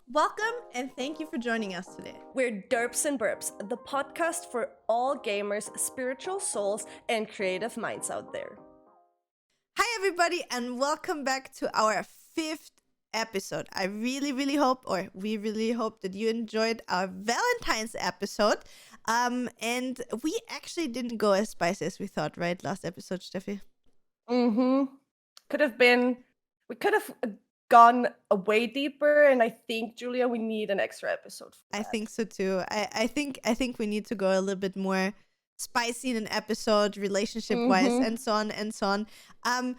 Welcome and thank you for joining us today. We're Derps and Burps, the podcast for all gamers, spiritual souls, and creative minds out there. Hi everybody and welcome back to our 5th episode. We really hope that you enjoyed our Valentine's episode. And we actually didn't go as spicy as we thought, right? Last episode, Steffi? We could have gone way deeper, and I think, Julia, we need an extra episode for that. I think so too. I think we need to go a little bit more spicy in an episode, relationship-wise, and so on and so on. And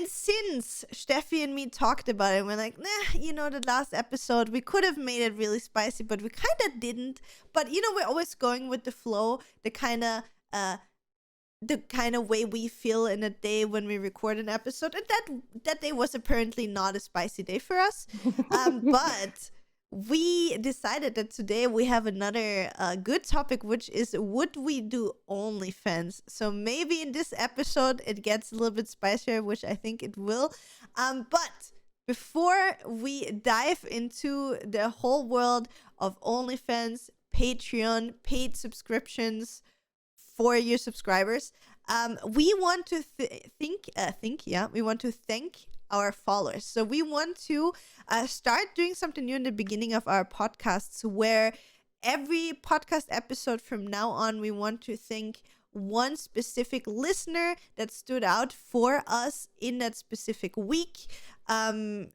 since Steffi and me talked about it, we're like, the last episode, we could have made it really spicy, but we kind of didn't. But, we're always going with the flow, the kind of way we feel in a day when we record an episode. And that day was apparently not a spicy day for us. But we decided that today we have another good topic, which is, would we do OnlyFans? So maybe in this episode it gets a little bit spicier, which I think it will. But before we dive into the whole world of OnlyFans, Patreon, paid subscriptions for your subscribers, we want to thank our followers. So we want to start doing something new in the beginning of our podcasts, where every podcast episode from now on, we want to thank one specific listener that stood out for us in that specific week. So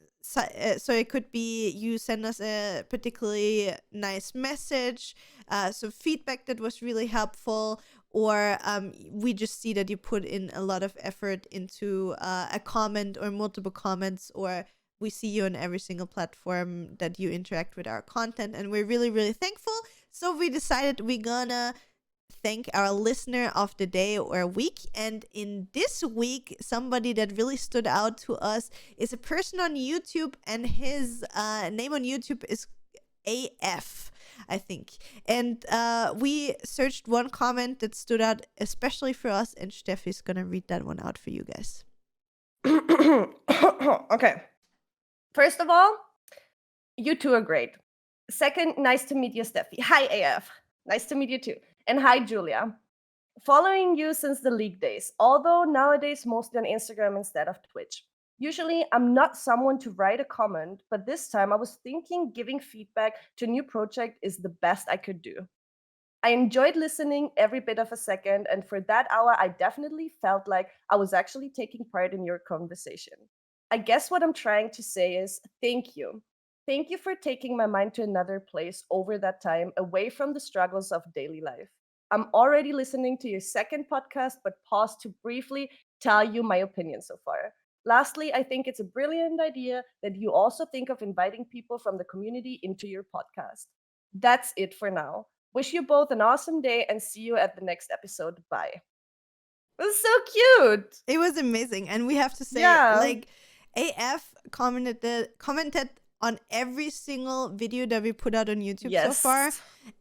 it could be you send us a particularly nice message, some feedback that was really helpful, or we just see that you put in a lot of effort into a comment or multiple comments, or we see you on every single platform that you interact with our content, and we're really thankful. So we decided we're gonna thank our listener of the day or week. And in this week, somebody that really stood out to us is a person on YouTube, and his name on YouTube is AF, I think. And we searched one comment that stood out especially for us, and Steffi's gonna read that one out for you guys. Okay. First of all, you two are great. Second, nice to meet you, Steffi. Hi, AF. Nice to meet you too. And hi, Julia. Following you since the league days, although nowadays mostly on Instagram instead of Twitch. Usually, I'm not someone to write a comment, but this time I was thinking giving feedback to a new project is the best I could do. I enjoyed listening every bit of a second, and for that hour, I definitely felt like I was actually taking part in your conversation. I guess what I'm trying to say is thank you. Thank you for taking my mind to another place over that time, away from the struggles of daily life. I'm already listening to your second podcast, but pause to briefly tell you my opinion so far. Lastly, I think it's a brilliant idea that you also think of inviting people from the community into your podcast. That's it for now. Wish you both an awesome day and see you at the next episode. Bye. It was so cute. It was amazing. And we have to say, AF commented on every single video that we put out on YouTube so far.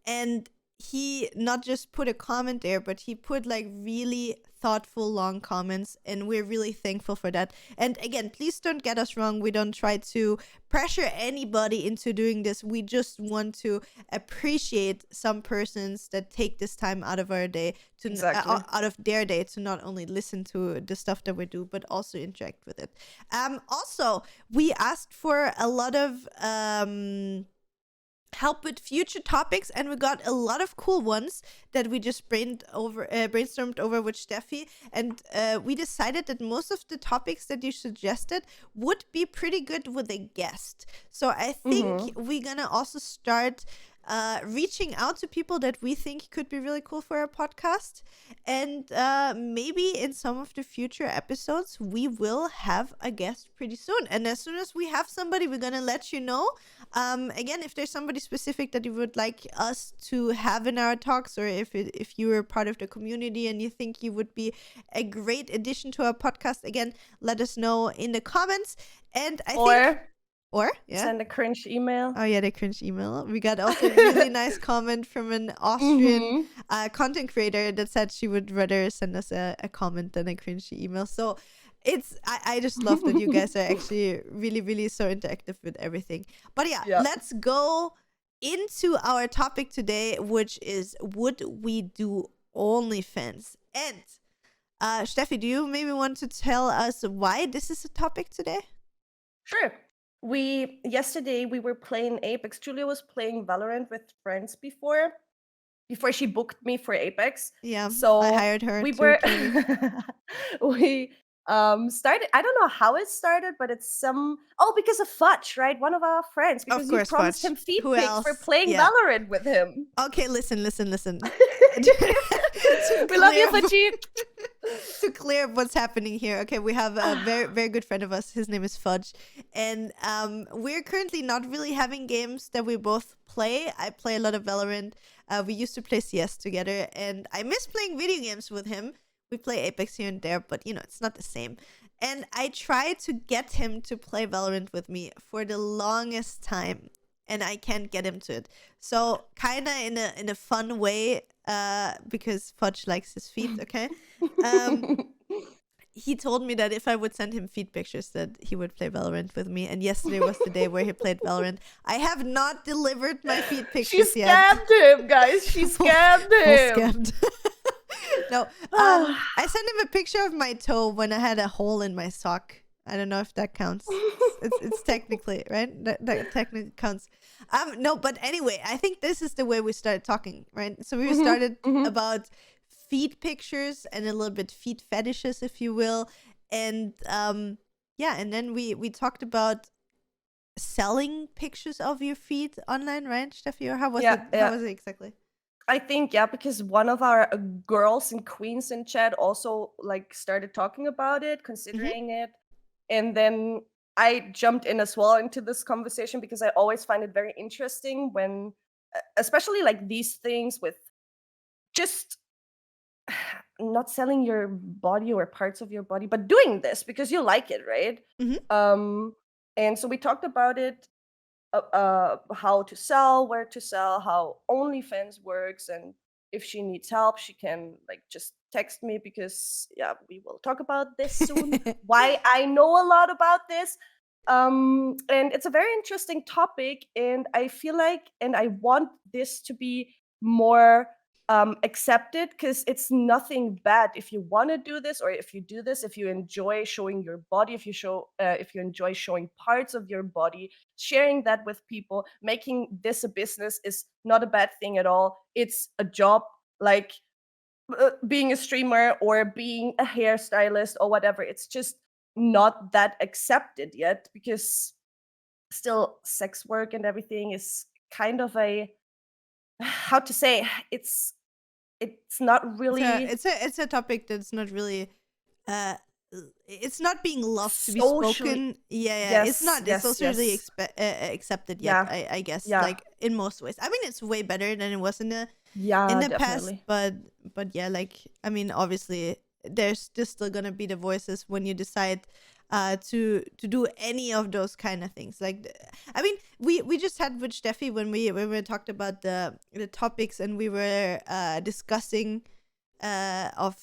And he not just put a comment there, but he put like really thoughtful, long comments, and we're really thankful for that. And again, please don't get us wrong. We don't try to pressure anybody into doing this. We just want to appreciate some persons that take this time out of our day to out of their day to not only listen to the stuff that we do, but also interact with it. Also, we asked for a lot of help with future topics, and we got a lot of cool ones that we just brainstormed over with Steffi, and we decided that most of the topics that you suggested would be pretty good with a guest. So I think we're gonna also start reaching out to people that we think could be really cool for our podcast, and maybe in some of the future episodes we will have a guest pretty soon. And as soon as we have somebody, we're gonna let you know. Again, if there's somebody specific that you would like us to have in our talks, or if you are part of the community and you think you would be a great addition to our podcast, again, let us know in the comments. And send a cringe email. Oh yeah, the cringe email. We got also a really nice comment from an Austrian content creator that said she would rather send us a comment than a cringe email. So I just love that you guys are actually really, really so interactive with everything. But yeah, Yeah. let's go into our topic today, which is, would we do OnlyFans? And Steffi, do you maybe want to tell us why this is a topic today? Sure. Yesterday we were playing Apex. Julia was playing Valorant with friends before she booked me for Apex. Yeah, I So hired her we to were play me. we started. I don't know how it started, but it's because of Fudge, right? One of our friends, Of because you course, promised Fudge. him feed Who pics for else? playing Yeah. Valorant with him. Okay, listen. We love you, Fudgy. To clear up what's happening here, okay, we have a very, very good friend of us. His name is Fudge, and we're currently not really having games that we both play. I play a lot of Valorant. We used to play CS together, and I miss playing video games with him. We play Apex here and there, but it's not the same. And I tried to get him to play Valorant with me for the longest time, and I can't get him to it. So kind of in a fun way, because Fudge likes his feet. Okay, he told me that if I would send him feed pictures, that he would play Valorant with me. And yesterday was the day where he played Valorant. I have not delivered my feed pictures She yet. scammed him, guys. She scammed him. Scammed. No, I sent him a picture of my toe when I had a hole in my sock. I don't know if that counts. It's technically, right? That technically counts. No, but anyway, I think this is the way we started talking, right? So we started about feet pictures and a little bit feet fetishes, if you will. And yeah, and then we talked about selling pictures of your feet online, right, Steffi? Or how was it? How was it exactly? I think, because one of our girls and queens in chat also started talking about it, considering it. And then I jumped in as well into this conversation because I always find it very interesting when, especially these things with just not selling your body or parts of your body, but doing this because you like it, right? And so we talked about it, how to sell, where to sell, how OnlyFans works, and if she needs help, she can just text me because we will talk about this soon. Why I know a lot about this, and it's a very interesting topic, and I feel and I want this to be more accepted, because it's nothing bad if you want to do this, or if you do this, if you enjoy showing your body, if you enjoy showing parts of your body, sharing that with people, making this a business is not a bad thing at all. It's a job, like being a streamer or being a hairstylist or whatever. It's just not that accepted yet, because still sex work and everything is kind of a, how to say, it's not really it's a topic that's not really it's not being loved to be socially spoken. Yeah, Yes, it's not. yes, It's socially yes. accepted yet. Yeah. I guess, Yeah. like in most ways. I mean, it's way better than it was in the Yeah, past. definitely. But yeah, like, I mean, obviously, there's just still gonna be the voices when you decide to do any of those kind of things. Like, I mean, we just had with Steffi when we talked about the topics, and we were discussing of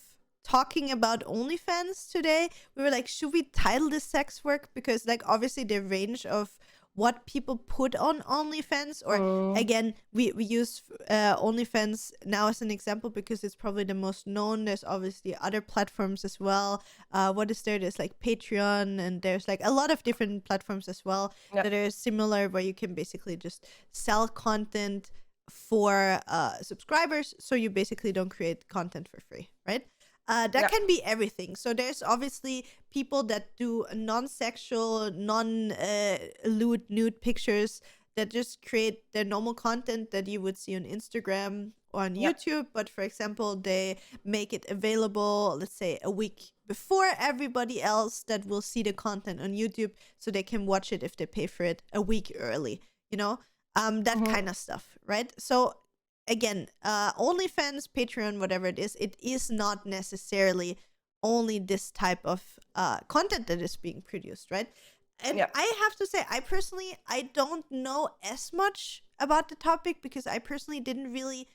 talking about OnlyFans today. We were like, should we title this sex work? Because, like, obviously the range of what people put on OnlyFans, or again, we use OnlyFans now as an example because it's probably the most known. There's obviously other platforms as well. What is there? There's like Patreon, and there's like a lot of different platforms as well that are similar, where you can basically just sell content for subscribers, so you basically don't create content for free, right? That can be everything. So there's obviously people that do non-sexual, non-lewd, nude pictures that just create their normal content that you would see on Instagram or on YouTube. But for example, they make it available, let's say, a week before everybody else that will see the content on YouTube, so they can watch it if they pay for it a week early, that kind of stuff, right? So again, OnlyFans, Patreon, whatever it is not necessarily only this type of content that is being produced, right? And I have to say, I don't know as much about the topic, because I personally didn't really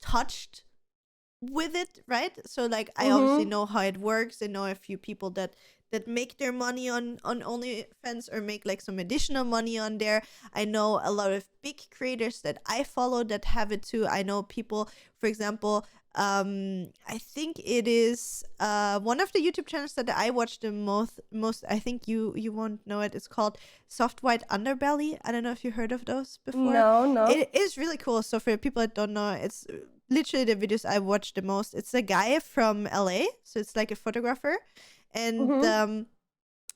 touched with it, right? So like I obviously Mm-hmm. know how it works. I know a few people that make their money on OnlyFans or make like some additional money on there. I know a lot of big creators that I follow that have it too. I know people, for example, I think it is one of the YouTube channels that I watch the most. I think you won't know it. It's called Soft White Underbelly. I don't know if you heard of those before. No, no. It is really cool. So for people that don't know, it's literally the videos I watch the most. It's a guy from LA, so it's like a photographer, and Mm-hmm.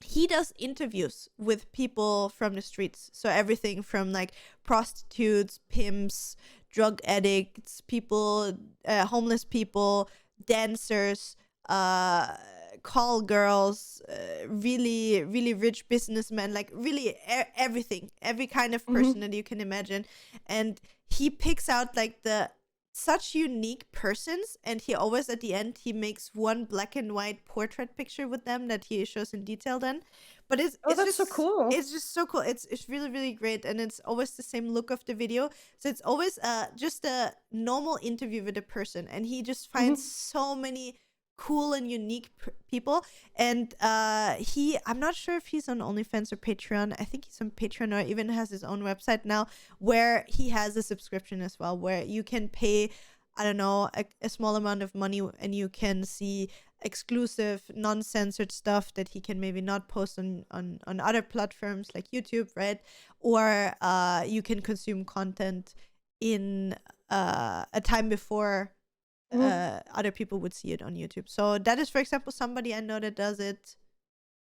he does interviews with people from the streets. So everything from like prostitutes, pimps, drug addicts, people, homeless people, dancers, call girls, really, really rich businessmen, like really everything, every kind of person Mm-hmm. that you can imagine. And he picks out like the such unique persons, and he always at the end he makes one black and white portrait picture with them that he shows in detail then. But Oh, that's so cool. it's just so cool. It's really, really great, and it's always the same look of the video. So it's always just a normal interview with a person, and he just finds Mm-hmm. so many cool and unique people. And I'm not sure if he's on OnlyFans or Patreon. I think he's on Patreon, or even has his own website now where he has a subscription as well, where you can pay, I don't know, a small amount of money, and you can see exclusive non-censored stuff that he can maybe not post on other platforms like YouTube, right? Or you can consume content in a time before Mm-hmm. other people would see it on YouTube. So that is, for example, somebody I know that does it.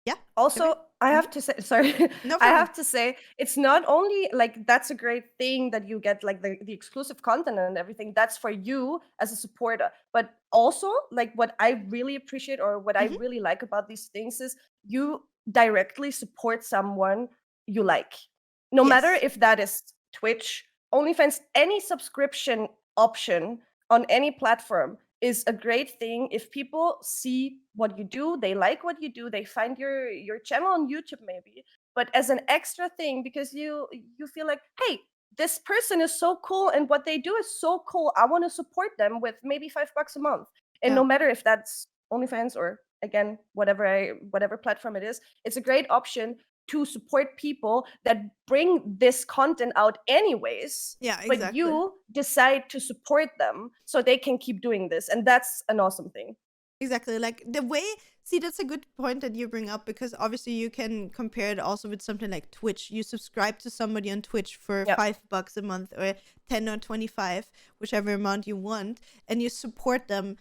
Yeah. Okay. Also, I Hmm. have to say, sorry, No I problem. have to say, it's not only like that's a great thing that you get like the exclusive content and everything. That's for you as a supporter. But also, like what I really appreciate or what I Hmm. really like about these things is you directly support someone you like. No matter Yes. if that is Twitch, OnlyFans, any subscription option on any platform is a great thing. If people see what you do, they like what you do, they find your channel on YouTube maybe, but as an extra thing because you feel like, hey, this person is so cool and what they do is so cool, I want to support them with maybe $5 a month. And Yeah. no matter if that's OnlyFans or again whatever platform it is, it's a great option to support people that bring this content out anyways, Yeah. but Exactly. you decide to support them so they can keep doing this. And that's an awesome thing. Exactly. Like the way, see, that's a good point that you bring up, because obviously you can compare it also with something like Twitch. You subscribe to somebody on Twitch for Yep. $5 a month, or 10 or 25, whichever amount you want, and you support them,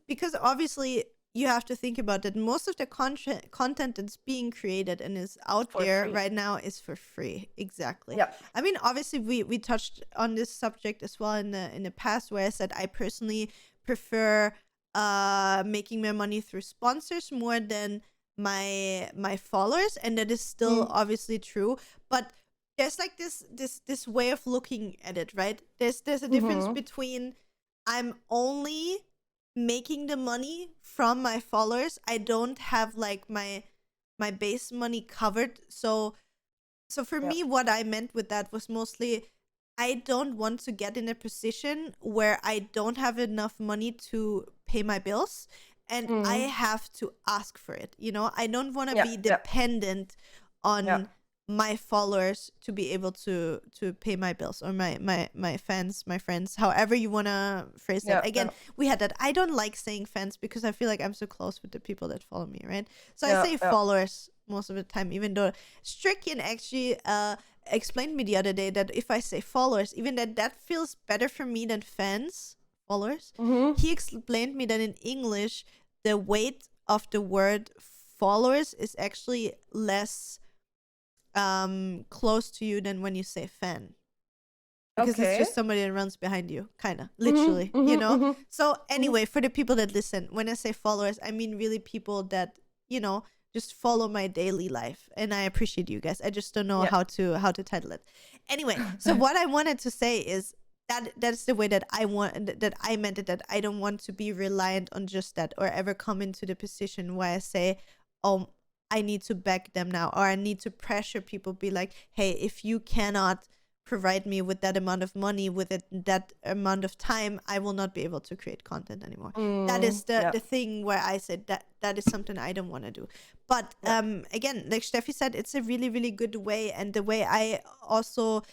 because obviously you have to think about that most of the content that's being created and is out For there free. right now is for free. Exactly. Yep. I mean, obviously we touched on this subject as well in the past, where I said I personally prefer making my money through sponsors more than my followers, and that is still Mm. obviously true. But there's like this way of looking at it, right? There's a difference Mm-hmm. between I'm only making the money from my followers. I don't have like my base money covered. So for Yep. me, what I meant with that was mostly I don't want to get in a position where I don't have enough money to pay my bills, and I Mm. have to ask for it. I don't want to Yep. be Yep. dependent on Yep. my followers to be able to pay my bills, or my fans, my friends, however you want to phrase that. Yep. Again, Yep. we had that. I don't like saying fans because I feel like I'm so close with the people that follow me, right? So I Yep. say Yep. followers most of the time, even though Stricken actually explained me the other day that if I say followers, even that feels better for me than fans, followers. Mm-hmm. He explained me that in English, the weight of the word followers is actually less close to you than when you say fan, because it's Okay. just somebody that runs behind you, kind of Mm-hmm. literally, Mm-hmm. Mm-hmm. so Mm-hmm. anyway, for the people that listen, when I say followers, I mean really people that just follow my daily life, and I appreciate you guys. I just don't know Yeah. how to title it. Anyway, so what I wanted to say is that's the way that I meant it, that I don't want to be reliant on just that, or ever come into the position where I say, oh, I need to beg them now, or I need to pressure people, be like, hey, if you cannot provide me with that amount of money, with that amount of time, I will not be able to create content anymore. That is the thing where I said that is something I don't want to do. But again, like Steffi said, it's a really, really good way. And the way I also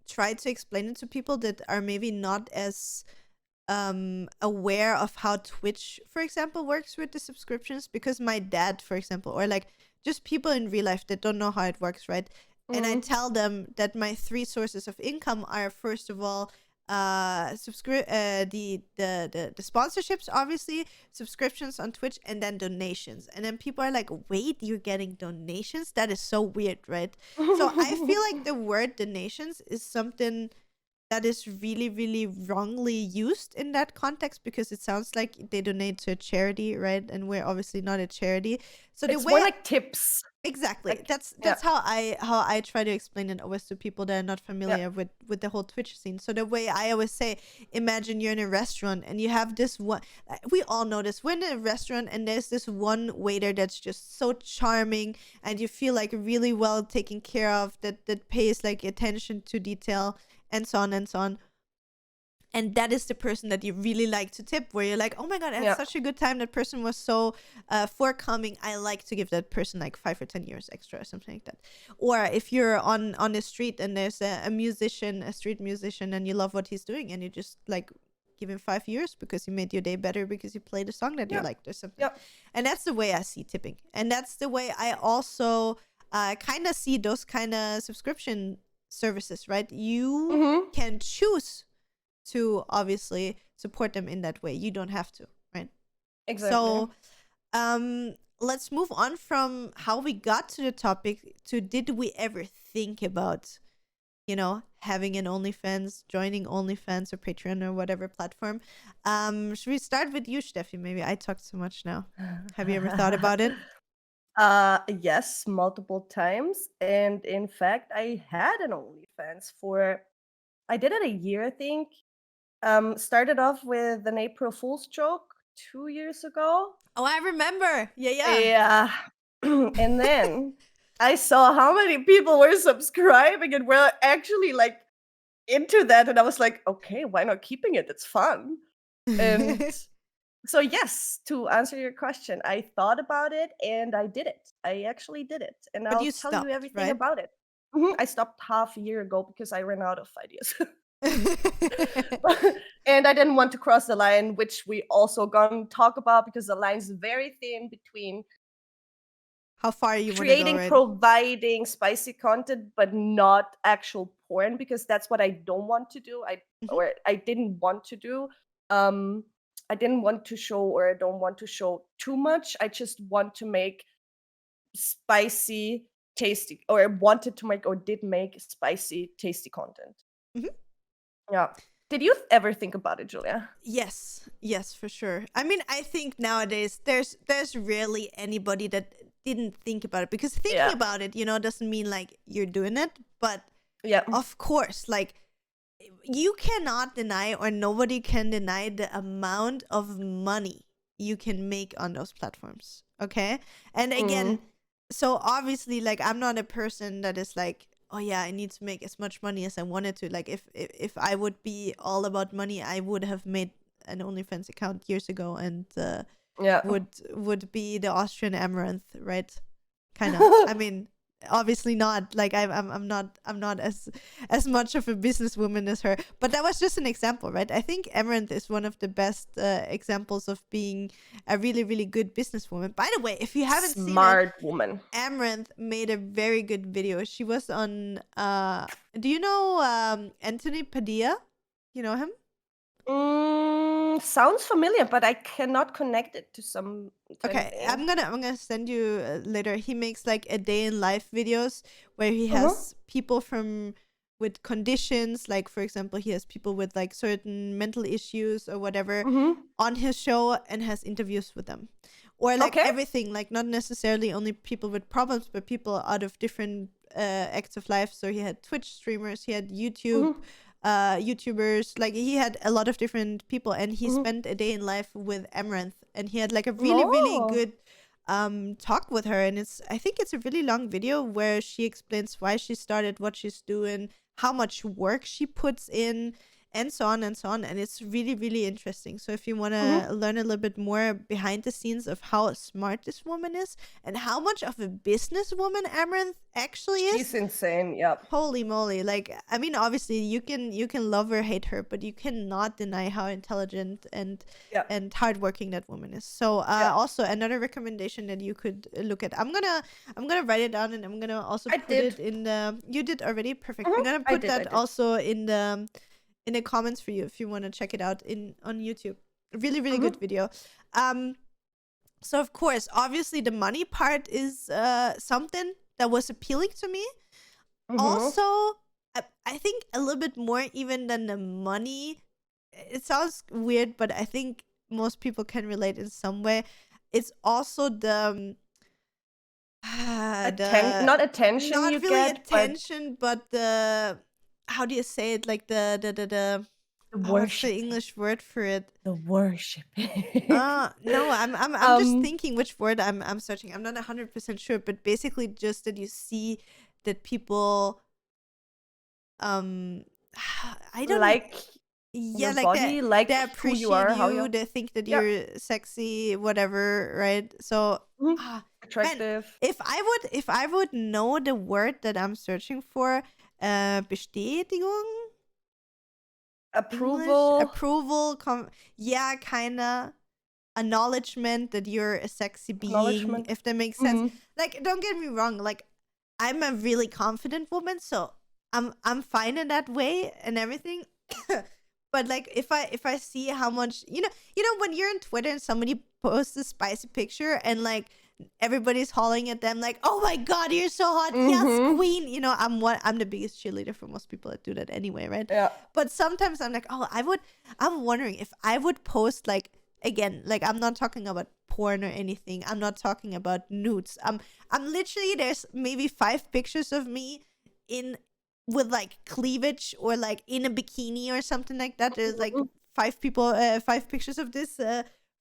try to explain it to people that are maybe not as aware of how Twitch, for example, works with the subscriptions, because my dad, for example, or like just people in real life that don't know how it works, right? And I tell them that my 3 sources of income are, first of all, the sponsorships, obviously, subscriptions on Twitch, and then donations. And then people are like, wait, you're getting donations? That is so weird, right? So I feel like the word donations is something that is really, really wrongly used in that context, because it sounds like they donate to a charity, right? And we're obviously not a charity. So it's more like tips. Exactly. Like, that's how I try to explain it always to people that are not familiar with the whole Twitch scene. So the way I always say, imagine you're in a restaurant and you have this one, we all know this, we're in a restaurant and there's this one waiter that's just so charming and you feel like really well taken care of, that pays like attention to detail, and so on and so on. And that is the person that you really like to tip, where you're like, oh my God, I had such a good time. That person was so forthcoming. I like to give that person like 5 or 10 years extra or something like that. Or if you're on the street and there's a musician, a street musician, and you love what he's doing, and you just like give him 5 years because he made your day better because you played a song that you liked or something. And that's the way I see tipping. And that's the way I also kind of see those kind of subscription services, right? You can choose to obviously support them in that way. You don't have to, right? Exactly. So let's move on from how we got to the topic to, did we ever think about, you know, having an OnlyFans, joining OnlyFans or Patreon or whatever platform? Should we start with you, Steffi? Maybe I talked too much now. Have you ever thought about it? Yes, multiple times. And in fact, I had an OnlyFans I did it a year, I think. Started off with an April Fool's joke 2 years ago. Oh, I remember. Yeah. Yeah. And then I saw how many people were subscribing and were actually like into that. And I was like, okay, why not keeping it? It's fun. And so yes, to answer your question, I thought about it and I did it. I actually did it. And But I'll you tell stopped, you everything right? about it. I stopped half a year ago because I ran out of ideas. And I didn't want to cross the line, which we also gonna talk about, because the line's very thin between how far you creating, want to go, right? providing spicy content, but not actual porn, because that's what I don't want to do. I didn't want to do. I didn't want to show, or I don't want to show too much. I just want to make spicy, tasty, or I wanted to make, or did make spicy, tasty content. Yeah. Did you ever think about it, Julia? Yes, for sure. I mean, I think nowadays there's rarely anybody that didn't think about it, because thinking about it, you know, doesn't mean like you're doing it, but of course, like, you cannot deny, or nobody can deny, the amount of money you can make on those platforms. Okay. And again, so obviously, like, I'm not a person that is like, oh yeah, I need to make as much money as I wanted to. Like, if I would be all about money, I would have made an OnlyFans account years ago, and would be the Austrian Amaranth, right? Kind of. I mean, obviously not. Like, I'm not as much of a businesswoman as her. But that was just an example, right? I think Amaranth is one of the best examples of being a really, really good businesswoman. By the way, if you haven't seen it, smart woman, Amaranth made a very good video. She was on do you know Anthony Padilla? You know him? Sounds familiar, but I cannot connect it to some. Okay, I'm gonna send you later. He makes like a day in life videos where he has people with conditions, like, for example, he has people with like certain mental issues or whatever on his show, and has interviews with them, or like everything, like not necessarily only people with problems, but people out of different acts of life. So he had Twitch streamers, he had YouTubers, like he had a lot of different people, and he spent a day in life with Amaranth, and he had like a really, really good talk with her, and I think it's a really long video where she explains why she started, what she's doing, how much work she puts in, and so on and so on. And it's really, really interesting. So if you want to learn a little bit more behind the scenes of how smart this woman is and how much of a businesswoman Amaranth actually is, She's insane. Yep. holy moly. Like, I mean, obviously you can love or hate her, but you cannot deny how intelligent and hardworking that woman is. So also another recommendation that you could look at. I'm gonna write it down, and I'm gonna also put it in the, you did already, perfect. I'm gonna put that also in the comments for you if you want to check it out on YouTube. Really, really good video. So of course, obviously the money part is something that was appealing to me. Also, I think a little bit more even than the money. It sounds weird, but I think most people can relate in some way. It's also the not attention, not you really get, attention, but the, how do you say it? Like the what's the English word for it? The worship. No, I'm just thinking which word I'm searching. I'm not 100% sure, but basically just that you see that people I don't like yeah, your like body, like they who appreciate you are, how you, you they think that you're sexy, whatever, right? So man, attractive. if I would know the word that I'm searching for, Bestätigung, Approval. English? Approval, yeah, kinda acknowledgement that you're a sexy being, if that makes sense. Like, don't get me wrong, like I'm a really confident woman, so I'm fine in that way and everything. But like if I see how much, you know when you're on Twitter and somebody posts a spicy picture and like everybody's hollering at them like, oh my god, you're so hot, yes, queen, you know, I'm the biggest cheerleader for most people that do that anyway, right? Yeah. But sometimes I'm like, I'm wondering if I would post, like, again, like I'm not talking about porn or anything, I'm not talking about nudes, I'm literally, there's maybe 5 pictures of me with like cleavage or like in a bikini or something like that. There's like 5 pictures of this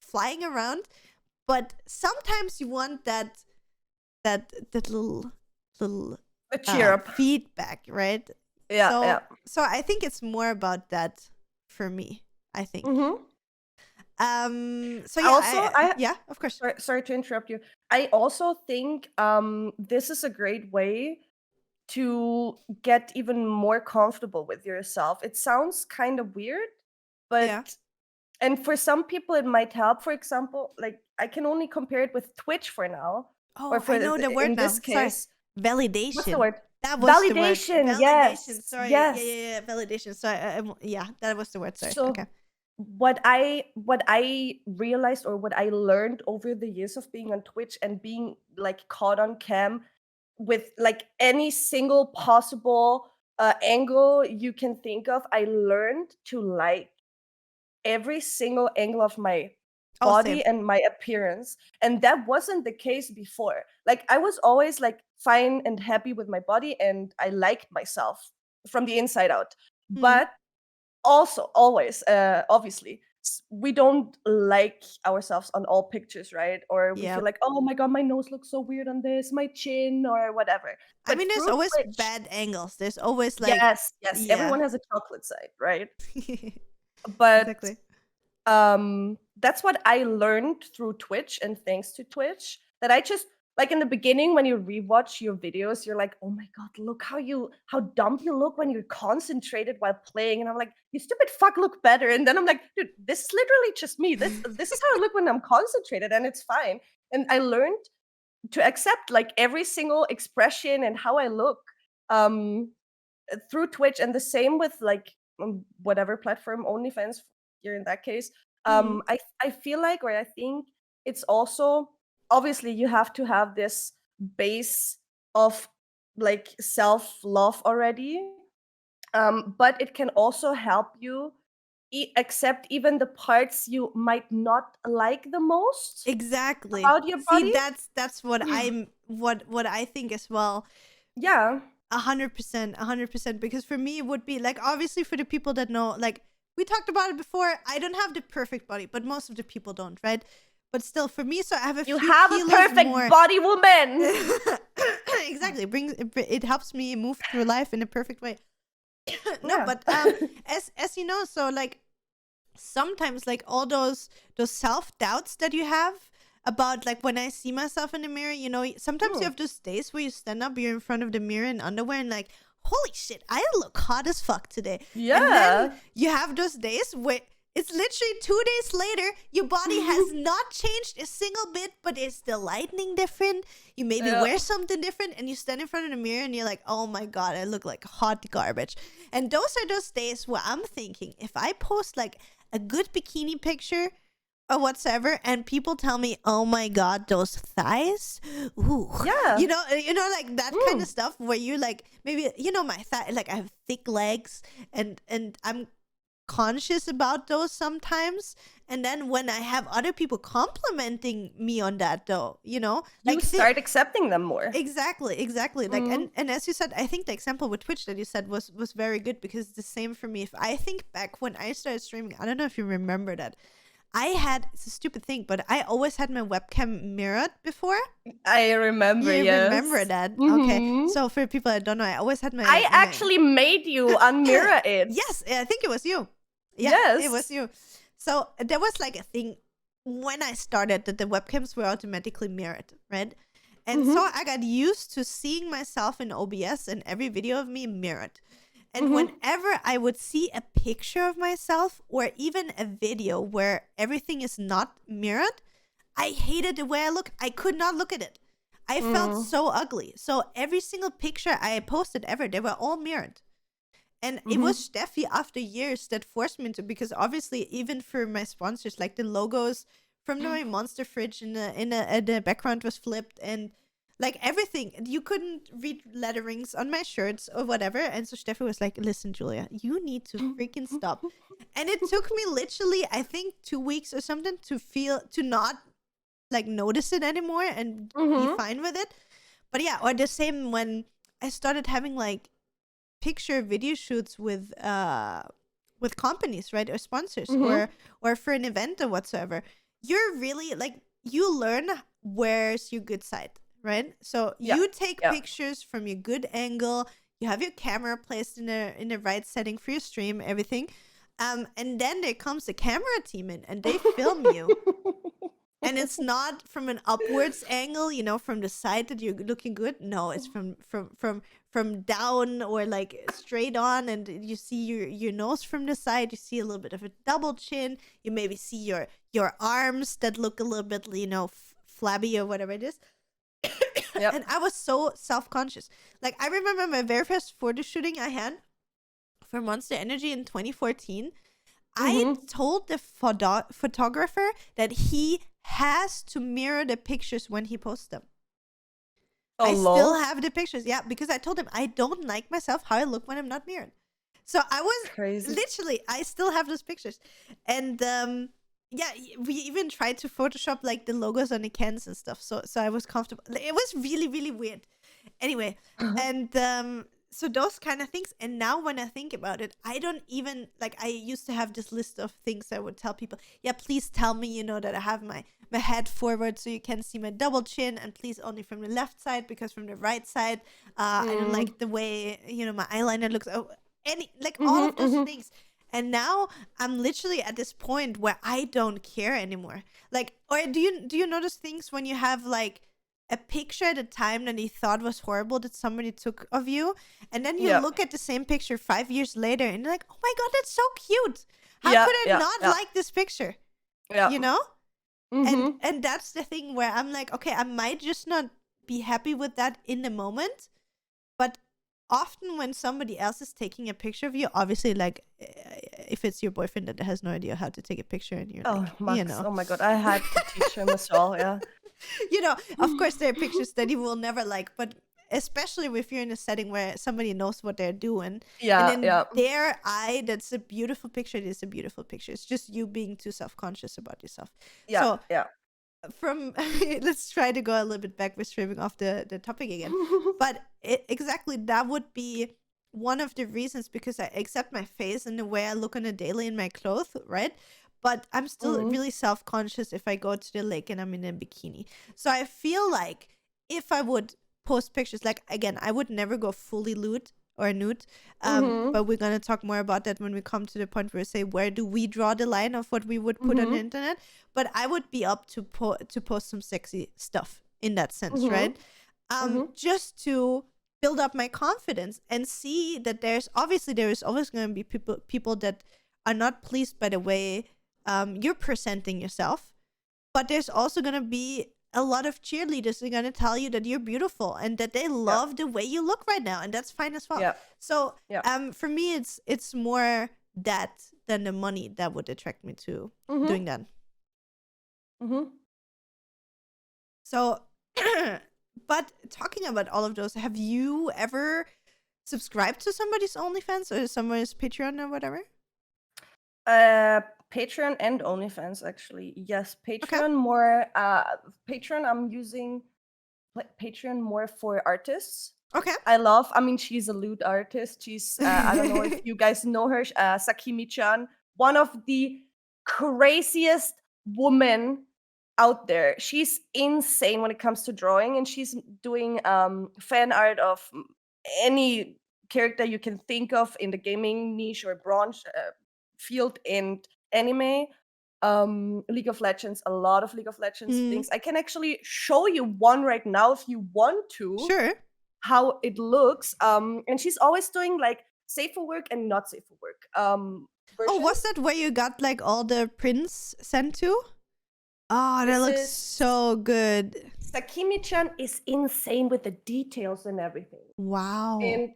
flying around. But sometimes you want that little cheer up feedback, right? So I think it's more about that for me, I think. So yeah, yeah, of course. Sorry to interrupt you. I also think this is a great way to get even more comfortable with yourself. It sounds kind of weird, but and for some people it might help. For example, like I can only compare it with Twitch for now. Oh, I know the word in now. this case. Sorry. Validation. What's the word? That was validation. The word. Yes. Validation. Sorry. Yes. Yeah. Validation. So yeah, that was the word. Sorry. So, okay. What I realized, or what I learned over the years of being on Twitch and being like caught on cam with like any single possible angle you can think of, I learned to like every single angle of my body and my appearance. And that wasn't the case before. Like I was always like fine and happy with my body, and I liked myself from the inside out. But also always obviously we don't like ourselves on all pictures, right? Or we feel like, oh my god, my nose looks so weird on this, my chin, or whatever. But I mean, there's always bad angles. There's always like yes, everyone has a chocolate side, right? But exactly. That's what I learned through Twitch, and thanks to Twitch, that I just like in the beginning when you rewatch your videos, you're like, oh my god, look how dumb you look when you're concentrated while playing. And I'm like, you stupid fuck, look better. And then I'm like, dude, this is literally just me. This is how I look when I'm concentrated, and it's fine. And I learned to accept like every single expression and how I look through Twitch. And the same with like whatever platform, OnlyFans here in that case. I feel like, or I think it's also, obviously you have to have this base of like self-love already, but it can also help you accept even the parts you might not like the most. Exactly. About your body. See, that's what what I think as well. Yeah. 100%. Because for me, it would be like, obviously for the people that know, like we talked about it before, I don't have the perfect body, but most of the people don't, right? but still, for me, so I have a You few have a kilos perfect more. body, woman. Exactly, it helps me move through life in a perfect way. No, Yeah. but as you know, so like sometimes like all those self-doubts that you have about like when I see myself in the mirror, you know, sometimes you have those days where you stand up, you're in front of the mirror in underwear and like, holy shit, I look hot as fuck today. And then Yeah. you have those days where it's literally 2 days later, your body has not changed a single bit, but it's still lightening different. You maybe Yeah. wear something different and you stand in front of the mirror and you're like, oh my God, I look like hot garbage. And those are those days where I'm thinking, if I post like a good bikini picture or whatsoever, and people tell me, oh my God, those thighs, ooh. Yeah. You know, like that kind of stuff where you're like, maybe, you know, my thigh, like I have thick legs and I'm conscious about those sometimes. And then when I have other people complimenting me on that though, you know, You like start accepting them more. exactly like and as you said, I think the example with Twitch that you said was very good, because it's the same for me. If I think back when I started streaming, I don't know if you remember that, it's a stupid thing, but I always had my webcam mirrored before. I remember, You yes. remember that? Okay. Mhm. So for people that don't know, I always had I actually made you unmirror it. Yes, I think it was you. Yeah, Yes. it was you. So there was like a thing when I started that the webcams were automatically mirrored, right? And so I got used to seeing myself in OBS and every video of me mirrored. And whenever I would see a picture of myself or even a video where everything is not mirrored, I hated the way I look. I could not look at it. I felt so ugly. So every single picture I posted ever, they were all mirrored. And it was Steffi after years that forced me to, because obviously even for my sponsors, like the logos from my Monster fridge in the background was flipped, and like everything, you couldn't read letterings on my shirts or whatever. And so Steffi was like, listen, Julia, you need to freaking stop. And it took me literally, I think 2 weeks or something to not like notice it anymore and be fine with it. But yeah, or the same when I started having like picture video shoots with companies, right, or sponsors, or for an event or whatsoever. You're really like, you learn where's your good side, right? So you take pictures from your good angle, you have your camera placed in the right setting for your stream, everything, and then there comes the camera team in and they film you. And it's not from an upwards angle, you know, from the side that you're looking good. No, it's from down or like straight on, and you see your nose from the side. You see a little bit of a double chin. You maybe see your arms that look a little bit, you know, flabby or whatever it is. And I was so self-conscious. Like I remember my very first photo shooting I had for Monster Energy in 2014. I told the photographer that he has to mirror the pictures when he posts them. I still have the pictures, yeah, because I told him I don't like myself how I look when I'm not mirrored. So I was crazy. Literally, I still have those pictures. And yeah, we even tried to Photoshop like the logos on the cans and stuff. So I was comfortable. It was really, really weird. Anyway, and so those kind of things. And now when I think about it, I don't even like, I used to have this list of things I would tell people. Yeah, please tell me, you know, that I have my head forward so you can see my double chin, and please only from the left side, because from the right side, I don't like the way, you know, my eyeliner looks. Oh, all of those things. And now I'm literally at this point where I don't care anymore. Like, or do you notice things when you have like a picture at a time that you thought was horrible that somebody took of you, and then you look at the same picture 5 years later and you're like, oh my God, that's so cute. How could I not like this picture? You know? And that's the thing where I'm like, okay, I might just not be happy with that in the moment, but often when somebody else is taking a picture of you, obviously, like if it's your boyfriend that has no idea how to take a picture, and you're like, Max, you know, oh my God, I had to teach him as well. Yeah. You know, of course there are pictures that he will never like, but especially if you're in a setting where somebody knows what they're doing, and in their eye, that's a beautiful picture. It is a beautiful picture. It's just you being too self-conscious about yourself. From let's try to go a little bit back. We're streaming off the topic again, but exactly that would be one of the reasons, because I accept my face and the way I look on a daily in my clothes, right? but I'm still really self-conscious if I go to the lake and I'm in a bikini. So I feel like if I would post pictures, like, again, I would never go fully nude or nude, but we're gonna talk more about that when we come to the point where we say, where do we draw the line of what we would put on the internet? But I would be up to post some sexy stuff in that sense, right? Just to build up my confidence and see that there is always going to be people that are not pleased by the way you're presenting yourself, but there's also going to be a lot of cheerleaders who are going to tell you that you're beautiful and that they love the way you look right now, and that's fine as well. So for me, it's more that than the money that would attract me to doing that. So but talking about all of those, have you ever subscribed to somebody's OnlyFans or somebody's Patreon or whatever? Patreon and OnlyFans, actually. Yes, Patreon more. Patreon, I'm using Patreon more for artists. Okay. I mean, she's a lewd artist. She's, I don't know if you guys know her, Sakimi-chan, one of the craziest women out there. She's insane when it comes to drawing, and she's doing fan art of any character you can think of in the gaming niche or branch field and anime. League of Legends, a lot of League of Legends things. I can actually show you one right now if you want to. Sure. How it looks. And she's always doing like safe for work and not safe for work. Oh, was that where you got like all the prints sent to? Oh, that looks so good. Sakimi-chan is insane with the details and everything. Wow. And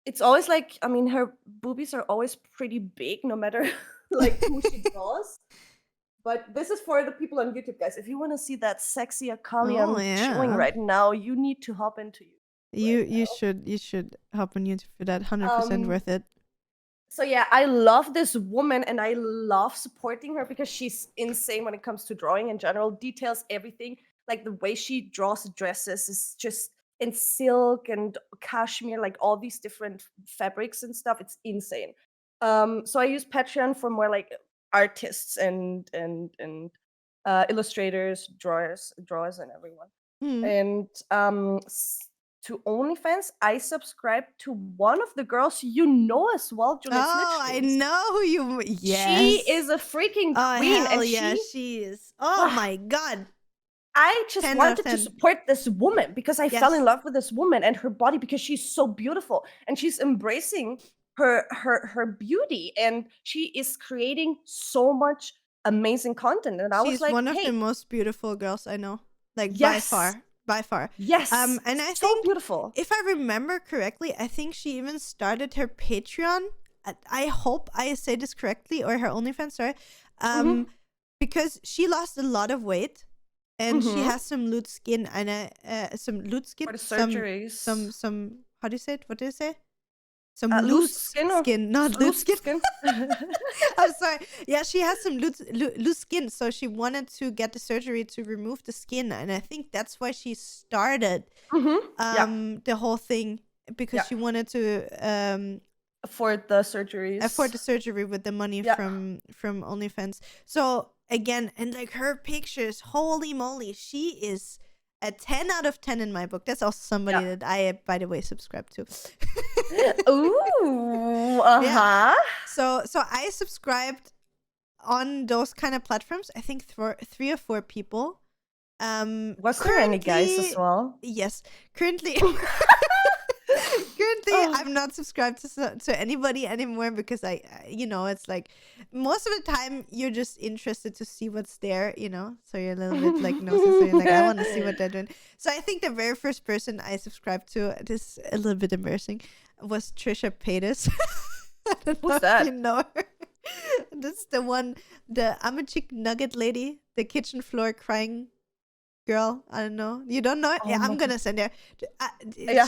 it's always like, I mean, her boobies are always pretty big, no matter like who she draws. But this is for the people on YouTube, guys. If you want to see that sexy Akali I'm showing right now, you need to hop into YouTube. You should hop on YouTube for that. 100% worth it. So yeah, I love this woman and I love supporting her because she's insane when it comes to drawing in general. Details, everything. Like the way she draws dresses is just in silk and cashmere, like all these different fabrics and stuff. It's insane. So I use Patreon for more like artists and illustrators, drawers and everyone. And to OnlyFans, I subscribe to one of the girls you know as well, Juliet. Oh, I know who you. Yes, she is a freaking queen, and she is. Oh my god! I just wanted to support this woman because I fell in love with this woman and her body because she's so beautiful and she's embracing her beauty and she is creating so much amazing content. And I was like, she's one of the most beautiful girls I know, like by far. Yes. And I so think beautiful. If I remember correctly, I think she even started her Patreon. I hope I say this correctly, or her OnlyFans, sorry. Because she lost a lot of weight. And she has some loose skin and some loose skin. For the surgeries. Some how do you say it? What do you say? Some loose skin, not loose skin. I'm sorry. Yeah, she has some loose skin, so she wanted to get the surgery to remove the skin, and I think that's why she started the whole thing, because she wanted to afford the surgeries. Afford the surgery with the money from OnlyFans. So again, and like her pictures, holy moly, she is a 10 out of 10 in my book. That's also somebody that I, by the way, subscribe to. Ooh, So I subscribed on those kind of platforms. I think 3 or 4 people. Was there any guys as well? Yes. Currently, I'm not subscribed to anybody anymore because it's like most of the time you're just interested to see what's there, so you're a little bit like nosy, so you're like, I want to see what they're doing. So I think the very first person I subscribed to, this is a little bit embarrassing, was Trisha Paytas. Who's that? You know her. This is the I'm a chick nugget lady, the kitchen floor crying girl. I don't know. You don't know it? Yeah, I'm gonna send her.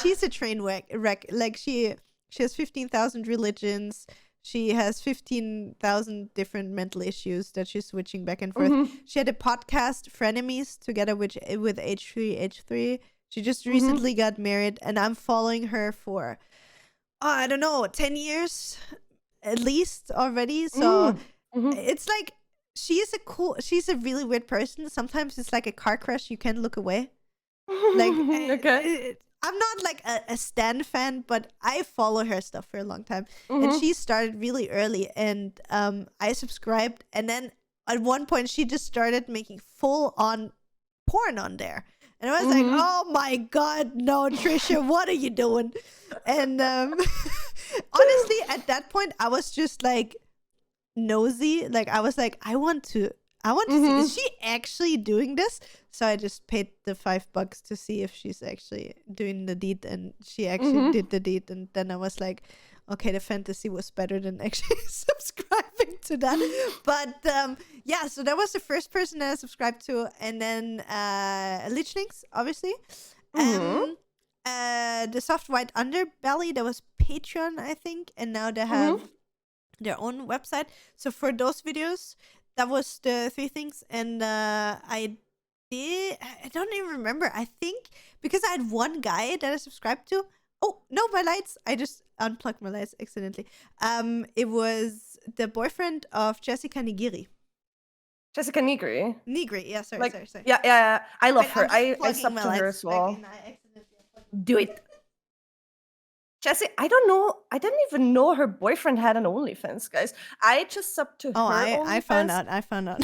She's a train wreck. Like she has 15,000 religions. She has 15,000 different mental issues that she's switching back and forth. She had a podcast, Frenemies, together with H3. She just recently got married, and I'm following her for I don't know, 10 years at least already. So it's like she's a really weird person. Sometimes it's like a car crash. You can't look away. Like, Okay. I'm not like a Stan fan, but I follow her stuff for a long time. And Mm-hmm. she started really early, and I subscribed. And then at one point, she just started making full on porn on there. And I was like, Mm-hmm. oh my God, no, Trisha, what are you doing? And honestly, at that point, I was just like nosy. Like, I was like, I want to see, Mm-hmm. is she actually doing this? So I just paid the $5 to see if she's actually doing the deed, and she actually Mm-hmm. did the deed. And then I was like, okay, the fantasy was better than actually subscribing to that. But yeah, so that was the first person that I subscribed to, and then Lichlings, obviously. Mm-hmm. The Soft White Underbelly, that was Patreon, I think, and now they have Mm-hmm. their own website. So for those videos, that was the three things. And I don't even remember. I think because I had one guy that I subscribed to. Oh no, my lights! I just unplugged my lights accidentally. It was the boyfriend of Jessica Nigiri. Jessica Nigri. Nigri, yeah. Sorry, Like, sorry, sorry. yeah, yeah, yeah. I love Wait, her. I'm just I plugging sub my to her lights as back well. in. I accidentally unplugged. Do it. Jessie, I don't know. I didn't even know her boyfriend had an OnlyFans, guys. I just sub to Oh, her I found OnlyFans. out. I found out.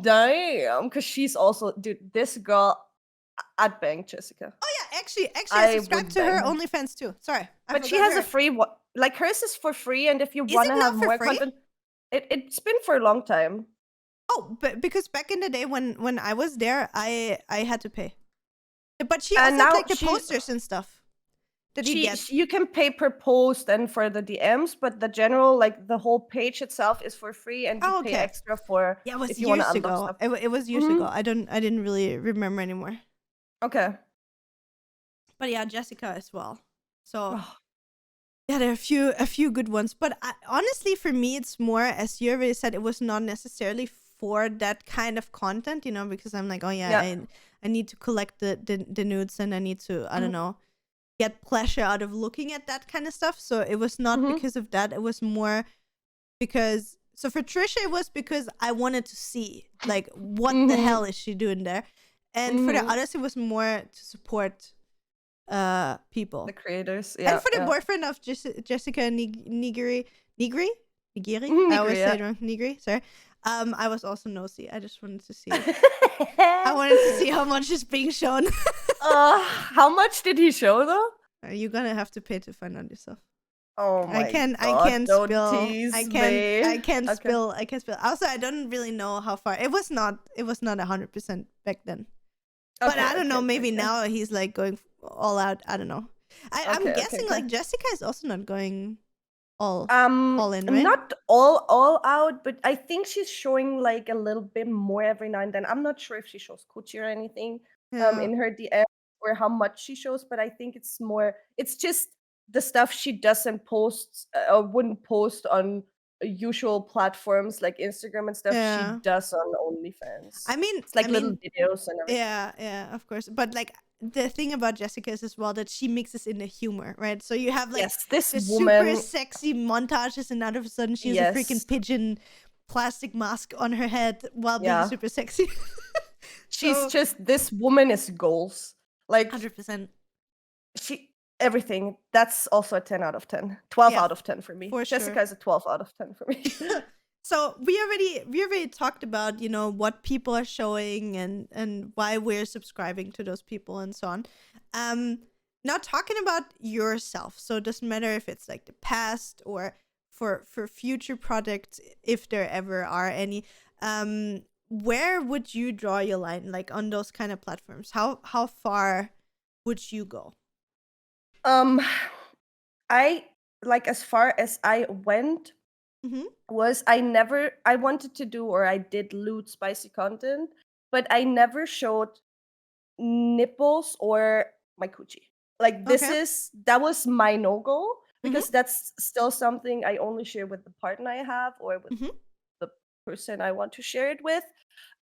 Damn, because she's also, dude, this girl, I'd bang Jessica. Oh yeah, actually, I I subscribed would to her bang her. OnlyFans too. Sorry, I But she forgot has a her. free one. Like hers is for free, and if you Is want it to not have for more free? content, it's been for a long time. Oh, but because back in the day when I was there, I had to pay. But she And also had now like the posters and stuff that you get. you can pay per post and for the DMs, but the general, like the whole page itself is for free, and you Oh, pay okay. extra for Yeah, it was if you want to years unlock ago. stuff. It was years Mhm. ago. I didn't really remember anymore. Okay. But yeah, Jessica as well. So Oh, yeah, there are a few good ones. But honestly, for me, it's more, as you already said, it was not necessarily for that kind of content, because I'm like, oh yeah, yeah. I need to collect the nudes, and I need to, I don't Mhm. know, get pleasure out of looking at that kind of stuff. So it was not Mhm. because of that. It was more because, so for Trisha, it was because I wanted to see, like, what the Mhm. hell is she doing there? And for the Mhm. others, it was more to support people. The creators, And yeah, for the yeah. boyfriend of Jessica Nigiri, Nigiri? Mhm, I Nigri, always say yeah. it wrong. Nigiri, sorry. I was also nosy. I just wanted to see. I wanted to see how much is being shown. How much did he show though? You're gonna have to pay to find out yourself. Oh I my can't god, don't spill. tease I me. can't Okay. spill. I can't spill. Also, I don't really know how far. It was not 100% back then. But Okay, I don't know, okay, maybe okay. now he's like going all out. I don't know. I'm Okay, okay, guessing okay. like Jessica is also not going all in, right? Not all out, but I think she's showing like a little bit more every now and then. I'm not sure if she shows coochie or anything Yeah. in her DM or how much she shows, but I think it's more, it's just the stuff she doesn't post or wouldn't post on usual platforms like Instagram and stuff. She Yeah. does on OnlyFans. I mean, It's like little videos and everything. yeah, of course. But like the thing about Jessica is as well that she mixes in the humor, right? So you have like Yes, this the super woman. sexy montages, and all of a sudden she has a freaking Yes, pigeon plastic mask on her head while being yeah. super sexy. She's So just, this woman is goals. Like 100%. she, everything. That's also a 10 out of 10. 12 Yeah, out of 10 for me. for Jessica sure. is a 12 out of 10 for me. So we already talked about, what people are showing and why we're subscribing to those people and so on. Now talking about yourself. So it doesn't matter if it's like the past or for future projects, if there ever are any. Where would you draw your line, like on those kind of platforms? How far would you go? um I, like, as far as I went Mm-hmm. was, I wanted to do, or I did lewd spicy content, but I never showed nipples or my coochie. Like Okay. that was my no-go, Mm-hmm. because that's still something I only share with the partner I have or with Mm-hmm. the person I want to share it with,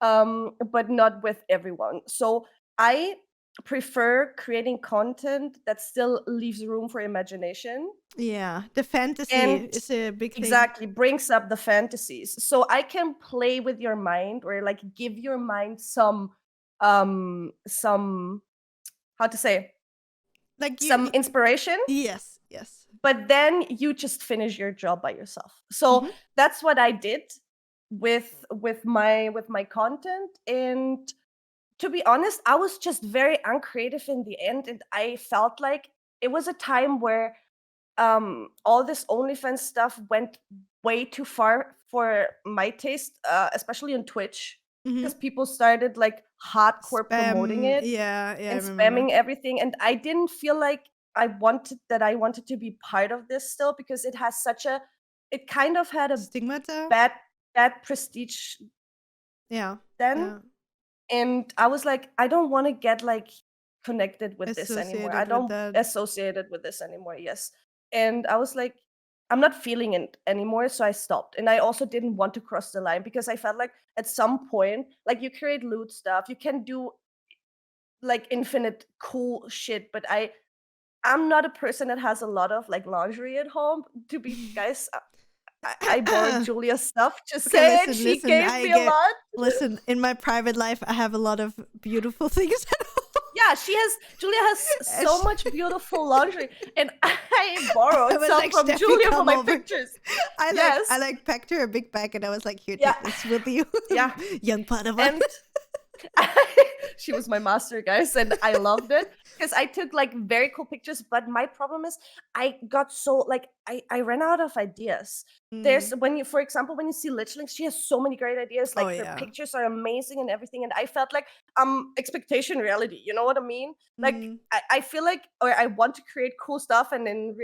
but not with everyone. So I prefer creating content that still leaves room for imagination Yeah, the fantasy and is a big thing. exactly brings up the fantasies. So I can play with your mind or like give your mind some how to say Like some inspiration, yes, yes. but then you just finish your job by yourself. So Mhm. that's what I did with my content. And to be honest, I was just very uncreative in the end, and I felt like it was a time where all this OnlyFans stuff went way too far for my taste, especially on Twitch, Mhm. because people started like hardcore promoting Spam. it Yeah, yeah, I and remember. spamming everything, and I didn't feel like I wanted to be part of this still, because it kind of had a Stigmata? bad bad prestige Yeah. then. Yeah. And I was like, I don't want to get like connected with this anymore. I Associated with don't that. associate it with this anymore. Yes. And I was like, I'm not feeling it anymore. So I stopped. And I also didn't want to cross the line, because I felt like at some point, like, you create loot stuff, you can do like infinite cool shit. But I'm not a person that has a lot of like lingerie at home. To be guys, I borrowed Julia's stuff. Just Okay, saying, listen, she listen. gave I me a get. lot. Listen, in my private life, I have a lot of beautiful things at home. Yeah, Julia has And so much beautiful lingerie, and I I borrowed was some like, from Steffi, Julia for come my over. pictures. I Yes. packed her a big bag, and I was like, here, Yeah. take this with you, Yeah. young Padawan. And she was my master, guys, and I loved it because I took like very cool pictures. But my problem is, I got so like I ran out of ideas. There's when you, for example, when you see Litchlings, she has so many great ideas. Oh Like, her yeah. pictures are amazing and everything. And I felt like expectation reality. You know what I mean? Like, Mm. I feel like, or I want to create cool stuff, and in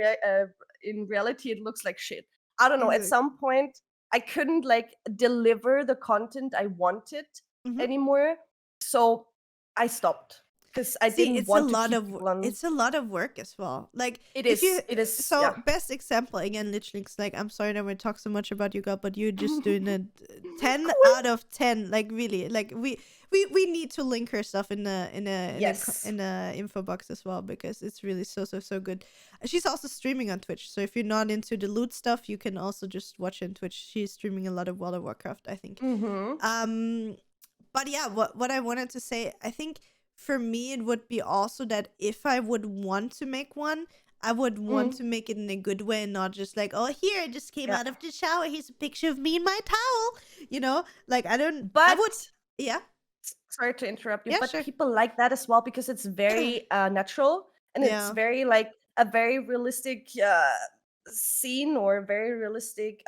reality, it looks like shit. I don't know. At Exactly. some point, I couldn't like deliver the content I wanted Mhm. anymore. So I stopped because I See, didn't want to keep people on. it's a lot of work as well. Like It if you is. It is. so Yeah. best example again, literally, it's like I'm sorry that we talk so much about you, girl, but you're just doing a 10 Cool. out of 10. Like really, like we need to link her stuff in Yes. in a info box as well, because it's really so good. She's also streaming on Twitch, so if you're not into the loot stuff, you can also just watch her on Twitch. She's streaming a lot of World of Warcraft, I think. Mm-hmm. But yeah, what I wanted to say, I think for me it would be also that if I would want to make one, I would want Mm. to make it in a good way and not just like, oh, here I just came Yeah. out of the shower, here's a picture of me in my towel, like I But would. Yeah. sorry to interrupt you, Yeah, but sure. people like that as well, because it's very natural, and it's Yeah. very like a very realistic scene, or very realistic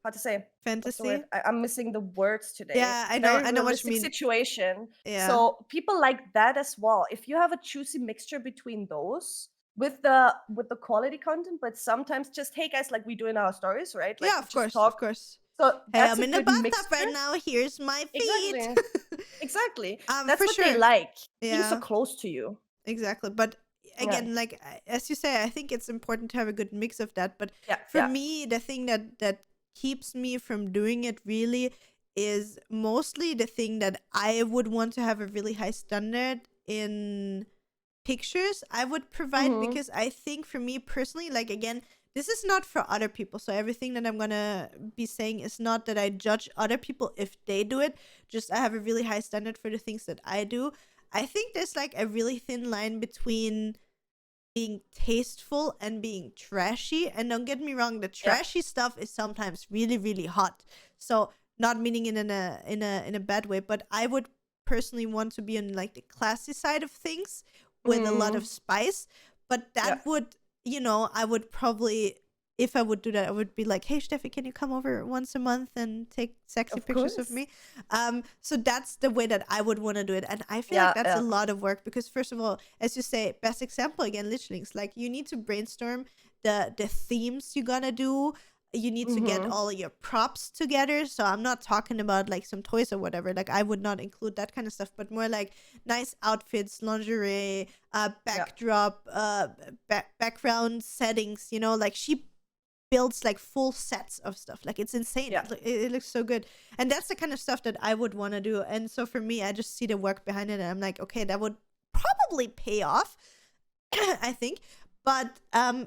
how to say, what's the word? Fantasy. I'm missing the words today. Yeah, Very I know what you realistic mean. situation. Yeah. So people like that as well. If you have a juicy mixture between those with the quality content, but sometimes just, hey guys, like we do in our stories, right? Like, Yeah, we of just course, of talk. course. So Hey, that's I'm a in the good bathtub right mixture. now, here's my feet. Exactly. Exactly. That's For what they sure. like. Being so Yeah. close to you. Exactly. But Yeah. again, like as you say, I think it's important to have a good mix of that. But Yeah. for Yeah. me, the thing that keeps me from doing it really is mostly the thing that I would want to have a really high standard in pictures I would provide, Mm-hmm. because I think for me personally, like again, this is not for other people. So everything that I'm gonna be saying is not that I judge other people if they do it. Just I have a really high standard for the things that I do. I think there's like a really thin line between being tasteful and being trashy. And don't get me wrong, the Yeah. trashy stuff is sometimes really hot. So not meaning in a bad way, but I would personally want to be on like the classy side of things with a lot of Mm. spice. But Yeah. that would, I would probably, if I would do that, I would be like, hey Steffi, can you come over once a month and take sexy Of pictures of course. me? So that's the way that I would want to do it. And I feel like Yeah. that's a Yeah. lot of work, because first of all, as you say, best example again, Litchlings, like you need to brainstorm the themes you're gonna do. You need to get Mm-hmm. all your props together. So I'm not talking about like some toys or whatever. Like I would not include that kind of stuff, but more like nice outfits, lingerie, Yeah. backdrop, background settings, like she builds like full sets of stuff. Like it's insane. Yeah. It looks so good. And that's the kind of stuff that I would want to do. And so for me, I just see the work behind it and I'm like, okay, that would probably pay off, I think. But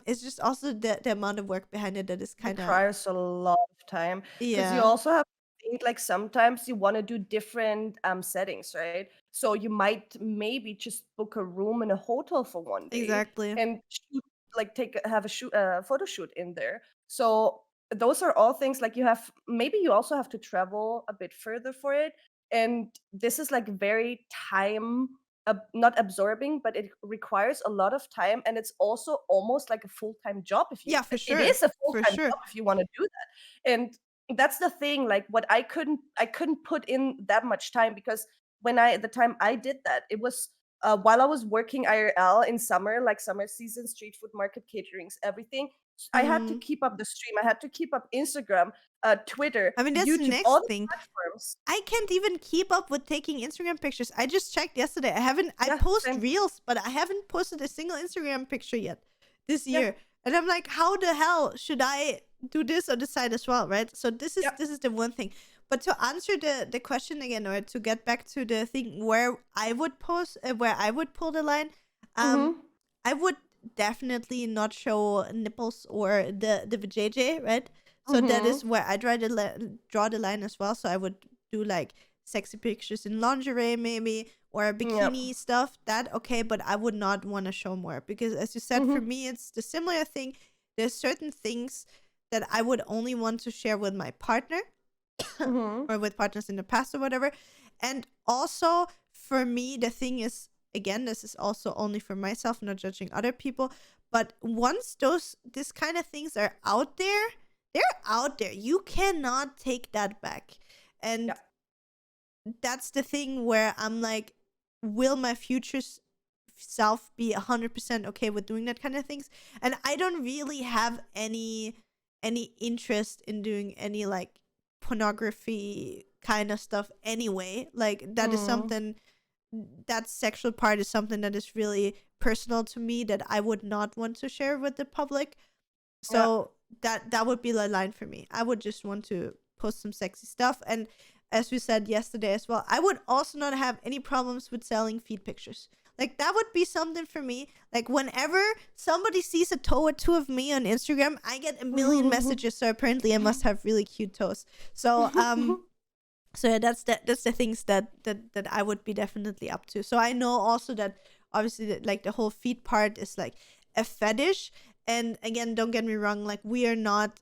it's just also the amount of work behind it that is kind of, Requires a lot of time because you yeah, also have to think like sometimes you want to do different settings, right? So you might maybe just book a room in a hotel for one day exactly. and shoot, like have a photo shoot in there. So those are all things like maybe you also have to travel a bit further for it, and this is like very time not absorbing, but it requires a lot of time, and it's also almost like a full-time job if you Yeah, for it sure. is a For full-time sure. job if you want to do that. And that's the thing, like what I couldn't put in that much time because the time I did that, it was while I was working IRL in summer, like summer season, street food market, caterings, everything. I had to Mm. keep up the stream. I had to keep up Instagram, Twitter, I mean, that's the YouTube, all next the thing. platforms. I can't even keep up with taking Instagram pictures. I just checked yesterday. I Yeah, post same. reels, but I haven't posted a single Instagram picture yet this Yeah, year. And I'm like, how the hell should I do this on the side as well, right? So yeah. this is the one thing. But to answer the question again, or to get back to the thing where I would post, where I would pull the line, um, Mm-hmm. I would definitely not show nipples or the vajayjay, right? So that is Mm-hmm. where I draw the line as well. So I would do like sexy pictures in lingerie maybe or Yep. bikini stuff. That okay, but I would not want to show more because as you said, for Mm-hmm. me it's the similar thing. There's certain things that I would only want to share with my partner Mm-hmm. or with partners in the past or whatever. And also for me, the thing is, again, this is also only for myself, not judging other people. But once this kind of things are out there, they're out there. You cannot take that back. Yeah. And that's the thing where I'm like, will my future self be 100% okay with doing that kind of things? And I don't really have any interest in doing any like pornography kind of stuff anyway. Like that is Mm. something, that sexual part is something that is really personal to me that I would not want to share with the public. Yeah. So that would be the line for me. I would just want to post some sexy stuff. And as we said yesterday as well, I would also not have any problems with selling feed pictures. Like that would be something for me. Like whenever somebody sees a toe or two of me on Instagram, I get a million messages. So apparently I must have really cute toes. So yeah, that's the things that I would be definitely up to. So I know also that obviously that, like the whole feet part is like a fetish. And again, don't get me wrong, like we are not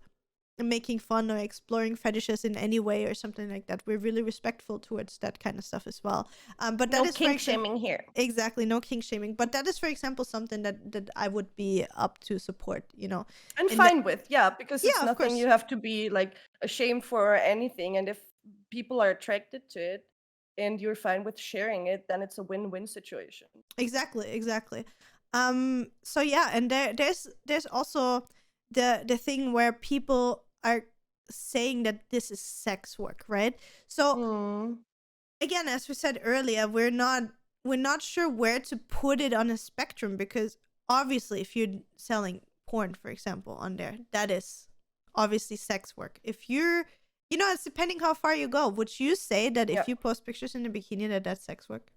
making fun or exploring fetishes in any way or something like that. We're really respectful towards that kind of stuff as well. But that No is, for kink example, shaming here. exactly, no king shaming. But that is, for example, something that I would be up to support. And In that, fine with, yeah, because it's yeah, of nothing you course. have to be like ashamed for or anything. And if people are attracted to it and you're fine with sharing it, then it's a win-win situation. Exactly. So yeah, and there's also the thing where people are saying that this is sex work, right? So Mm. again, as we said earlier, we're not sure where to put it on a spectrum because obviously if you're selling porn, for example, on there, that is obviously sex work. If you're, it's depending how far you go. Would you say that Yeah. if you post pictures in a bikini that that's sex work?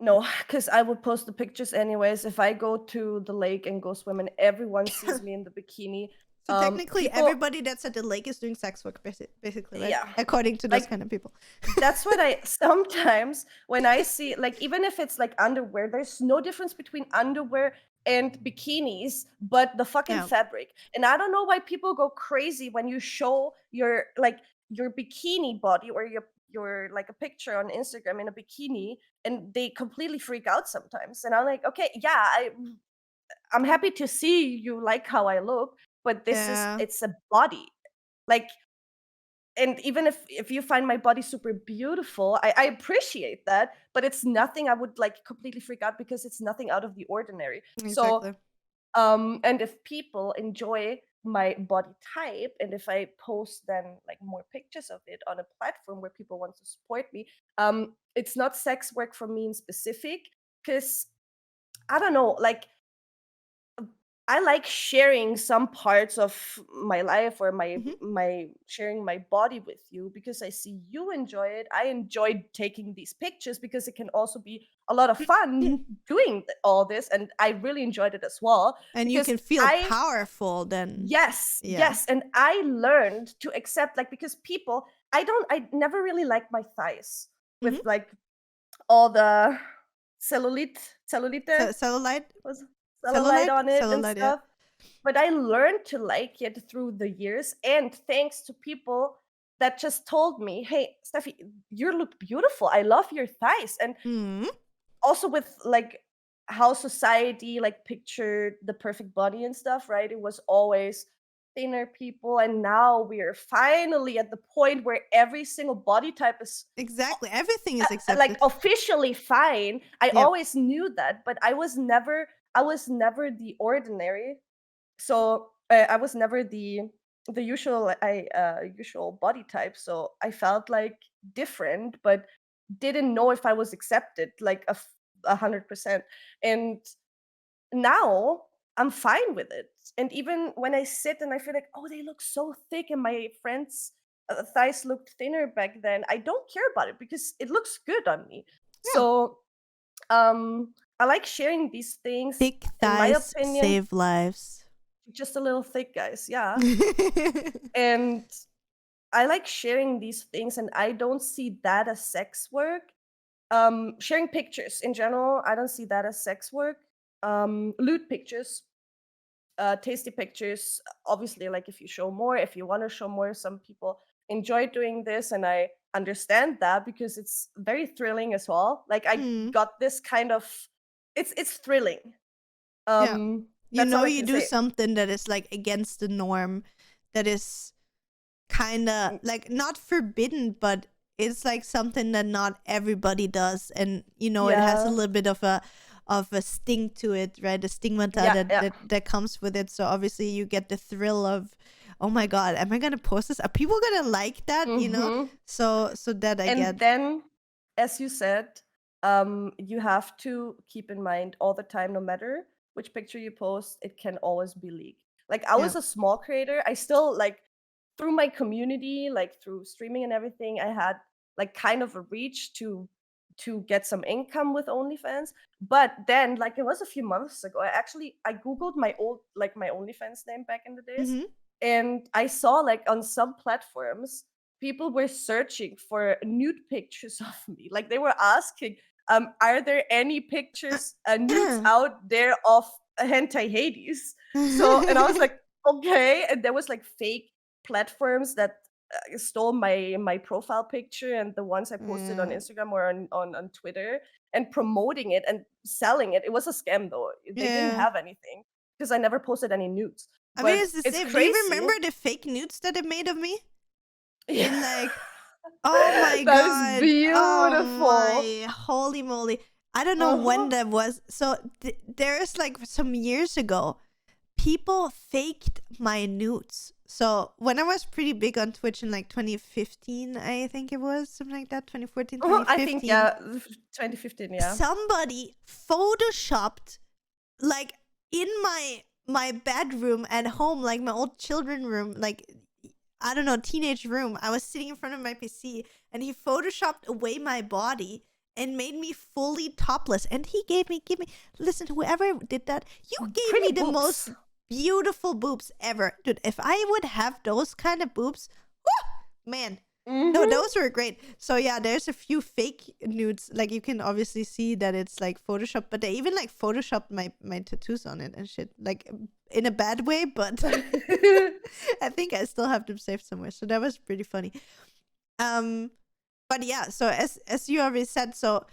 No, because I would post the pictures anyways. If I go to the lake and go swim and everyone sees me in the bikini, So technically, people, everybody that's at the lake is doing sex work, basically, right? yeah, According to those like kind of people. that's what I sometimes when I see, like, even if it's like underwear, there's no difference between underwear and bikinis, but the fucking Yeah, fabric. And I don't know why people go crazy when you show your bikini body or your like a picture on Instagram in a bikini, and they completely freak out sometimes. And I'm like, okay, yeah, I'm happy to see you like how I look, but yeah, it's a body. Like, and even if you find my body super beautiful, I appreciate that, but it's nothing I would like completely freak out because it's nothing out of the ordinary. So exactly. and if people enjoy my body type, and if I post then like more pictures of it on a platform where people want to support me, it's not sex work for me in specific, because I don't know, like I like sharing some parts of my life or Mhm. my sharing my body with you because I see you enjoy it. I enjoyed taking these pictures because it can also be a lot of fun doing all this, and I really enjoyed it as well And you because can feel I powerful then. yes, Yeah. yes, and I learned to accept like because people I never really liked my thighs with Mhm. like all the cellulite Cellulite? was cellulite Cellulite? on it and Cellulite, yeah. stuff. But I learned to like it through the years, and thanks to people that just told me, "Hey, Steffi, you look beautiful. I love your thighs." And Mhm. also with like how society like pictured the perfect body and stuff, right? It was always thinner people, and now we are finally at the point where every single body type is Exactly. Everything is like accepted. officially fine. I Yep. always knew that, but I was never the ordinary. So I was never the usual body type. So I felt like different, but didn't know if I was accepted like 100%. And now I'm fine with it. And even when I sit and I feel like, oh, they look so thick, and my friends' thighs looked thinner back then, I don't care about it because it looks good on me. Yeah. So I like sharing these things. Thick In my thighs opinion, save lives. just a little thick, guys. Yeah. And I like sharing these things, and I don't see that as sex work. Sharing pictures in general, I don't see that as sex work. Lewd pictures, tasty pictures, obviously, like if you show more, if you want to show more, some people enjoy doing this, and I understand that because it's very thrilling as well. Like I Mm, got this kind of it's thrilling. yeah. You That's all know, I you can do say. something that is like against the norm, that is kind of Mm, like not forbidden, but it's like something that not everybody does, and it has a yeah, little bit of a sting to it, right? The stigmata yeah, that yeah. comes with it. So obviously you get the thrill of, oh my god, am I gonna post this? Are people gonna like that? Hmm. So that I And get. then, as you said, you have to keep in mind all the time, no matter which picture you post, it can always be leaked. Like I Yeah. was a small creator. I still like through my community, like through streaming and everything, I had like kind of a reach to get some income with OnlyFans. But then, like it was a few months ago, I googled my OnlyFans name back in the days, Mm-hmm. and I saw like on some platforms people were searching for nude pictures of me. Like they were asking, are there any pictures, nudes out there of HentaiHades? So, and I was like, okay. And there was like fake platforms that stole my profile picture and the ones I posted on Yeah. Instagram or on Twitter and promoting it and selling it. It was a scam though. They didn't Yeah. have anything because I never posted any nudes. I mean, But it's the it's same. Do you crazy. remember the fake nudes that it made of me? Yeah. In like, oh my That is god. Oh beautiful. my holy moly. I don't know when Uh-huh. that was. So there's like some years ago, people faked my nudes. So when I was pretty big on Twitch in like 2015, I think it was something like that, 2014, Uh-huh. I think 2015, yeah, 2015, yeah. somebody photoshopped like in my bedroom at home, like my old children room, like I don't know, teenage room. I was sitting in front of my PC, and he photoshopped away my body and made me fully topless. And he give me, listen, whoever did that, you gave me Pretty the most boobs. beautiful boobs ever. Dude, if I would have those kind of boobs, man. No, Mm-hmm. those were great. So yeah, there's a few fake nudes. Like you can obviously see that it's like Photoshop, but they even like Photoshopped my tattoos on it and shit. Like in a bad way, but I think I still have them saved somewhere. So that was pretty funny. Um, but yeah, so as you already said, so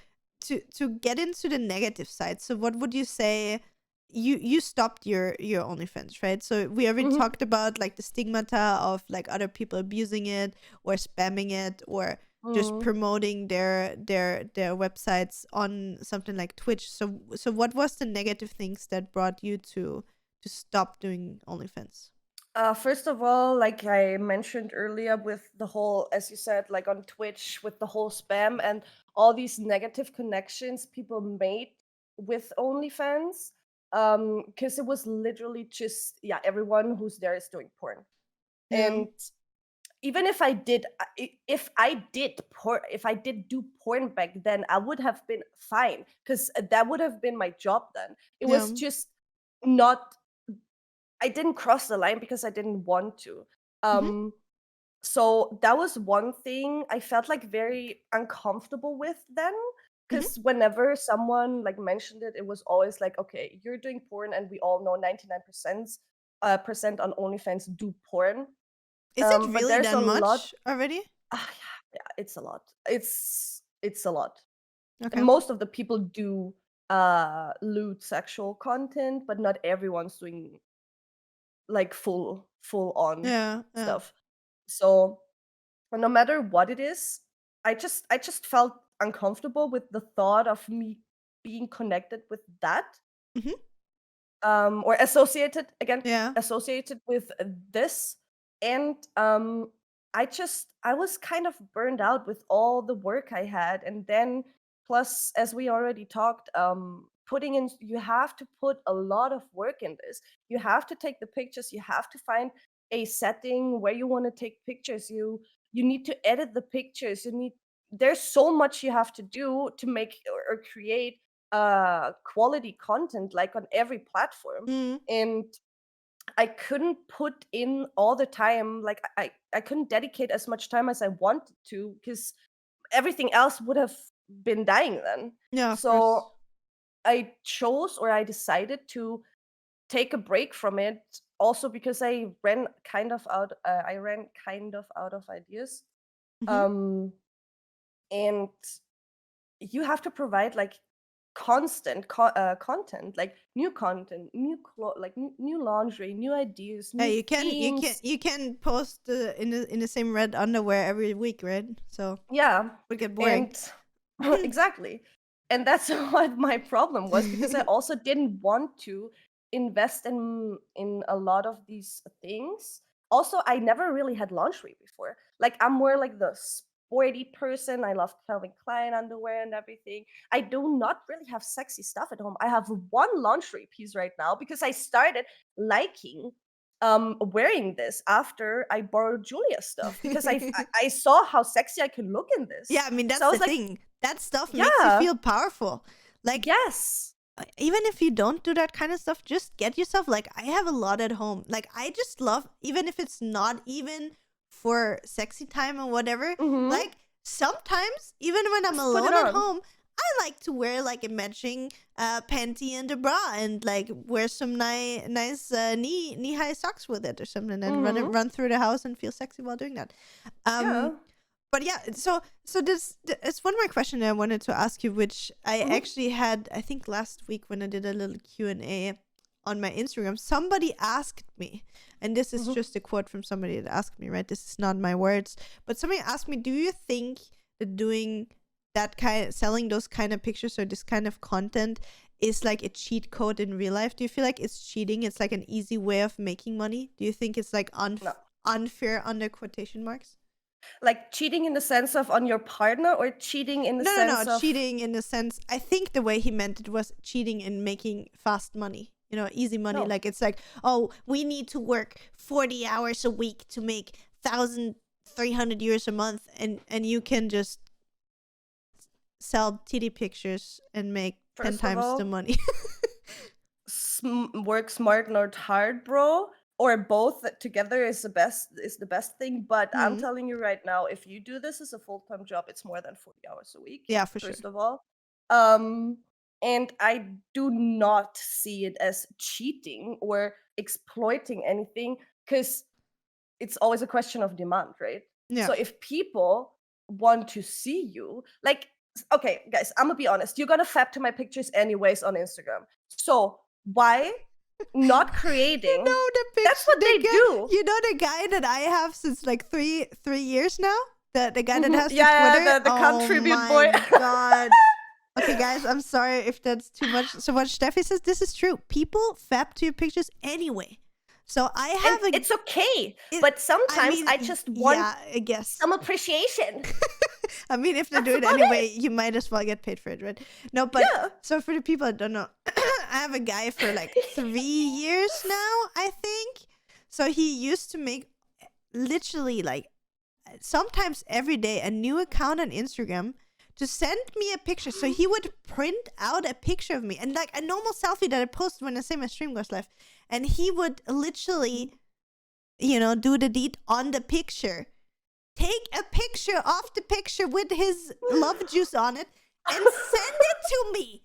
to get into the negative side, so what would you say? You stopped your OnlyFans, right? So we already Hmm. talked about like the stigmata of like other people abusing it or spamming it or just Mm. promoting their websites on something like Twitch. So what was the negative things that brought you to stop doing OnlyFans? First of all, like I mentioned earlier, with the whole, as you said, like on Twitch, with the whole spam and all these negative connections people made with OnlyFans, because it was literally just, yeah, everyone who's there is doing porn. Yeah. And even if I did do porn back then, I would have been fine, because that would have been my job then. It was just not, I didn't cross the line because I didn't want to. So that was one thing I felt like very uncomfortable with then, because whenever someone like mentioned it, it was always like, okay, you're doing porn, and we all know 99% percent on OnlyFans do porn. Is it But really there's a that lot. much already? Yeah, it's a lot. It's a lot. Okay. Most of the people do lewd sexual content, but not everyone's doing like full on Yeah. stuff. So no matter what it is, I just felt uncomfortable with the thought of me being connected with that, or associated Yeah. with this. And I was kind of burned out with all the work I had. And then plus, as we already talked, you have to put a lot of work in this. You have to take the pictures, you have to find a setting where you want to take pictures, you need to edit the pictures, there's so much you have to do to make or create quality content, like on every platform. And I couldn't put in all the time, like I couldn't dedicate as much time as I wanted to, because everything else would have been dying then. Yeah. Of So course. I decided to take a break from it, also because I ran kind of out of ideas. And you have to provide like constant content, like new content, new lingerie, new ideas, Yeah, new themes. you can post in the same red underwear every week, right? So Yeah, would get boring. and exactly. And that's what my problem was, because I also didn't want to invest in a lot of these things. Also, I never really had lingerie before. Like, I'm more like the sporty person. I love Calvin Klein underwear and everything. I do not really have sexy stuff at home. I have one lingerie piece right now because I started liking wearing this after I borrowed Julia's stuff, because I saw how sexy I could look in this. Yeah, I mean, that's So I was the like, thing. That stuff makes you yeah, feel powerful. Like, yes. even if you don't do that kind of stuff, just get yourself, like, I have a lot at home. Like, I just love, even if it's not even for sexy time or whatever, like, sometimes, even when I'm Just put alone it at on. home, I like to wear like a matching panty and a bra, and like wear some nice knee high socks with it or something, and run through the house and feel sexy while doing that. Yeah. But yeah, so this it's one more question I wanted to ask you, which I actually had, I think last week when I did a little Q&A on my Instagram. Somebody asked me, and this is just a quote from somebody that asked me, right? This is not my words, but somebody asked me, do you think that doing that kind, selling those kind of pictures or this kind of content is like a cheat code in real life? Do you feel like it's cheating? It's like an easy way of making money? Do you think it's like unfair under quotation marks? Like cheating in the sense of on your partner, or cheating in the sense of... cheating in the sense, I think the way he meant it was cheating in making fast money, easy money. Like, it's like, oh, we need to work 40 hours a week to make 1,300 euros a month, and you can just sell titty pictures and make 10 times the money. Work smart, not hard, bro. Or both together is the best thing. But I'm telling you right now, if you do this as a full-time job, it's more than 40 hours a week. Yeah, for sure. First of all. And I do not see it as cheating or exploiting anything, because it's always a question of demand, right? Yeah. So if people want to see you, like, okay, guys, I'm gonna be honest. You're gonna fap to my pictures anyways on Instagram. So why not creating? The picture, that's what they do. You know the guy that I have since like three years now? The guy that has the Twitter? the contribute boy. Oh my God. Okay, guys, I'm sorry if that's too much. So what Steffi says, this is true. People fap to your pictures anyway. So I have it's okay. But sometimes I just want I guess some appreciation. I mean, if they That's do it about anyway, you might as well get paid for it, right? No, but Yeah. so for the people that don't know, I have a guy for like 3 years now, I think. So he used to make literally like sometimes every day a new account on Instagram to send me a picture. So he would print out a picture of me and like a normal selfie that I posted when I say my stream goes live. And he would literally, do the deed on the picture. Take a picture of the picture with his love juice on it and send it to me.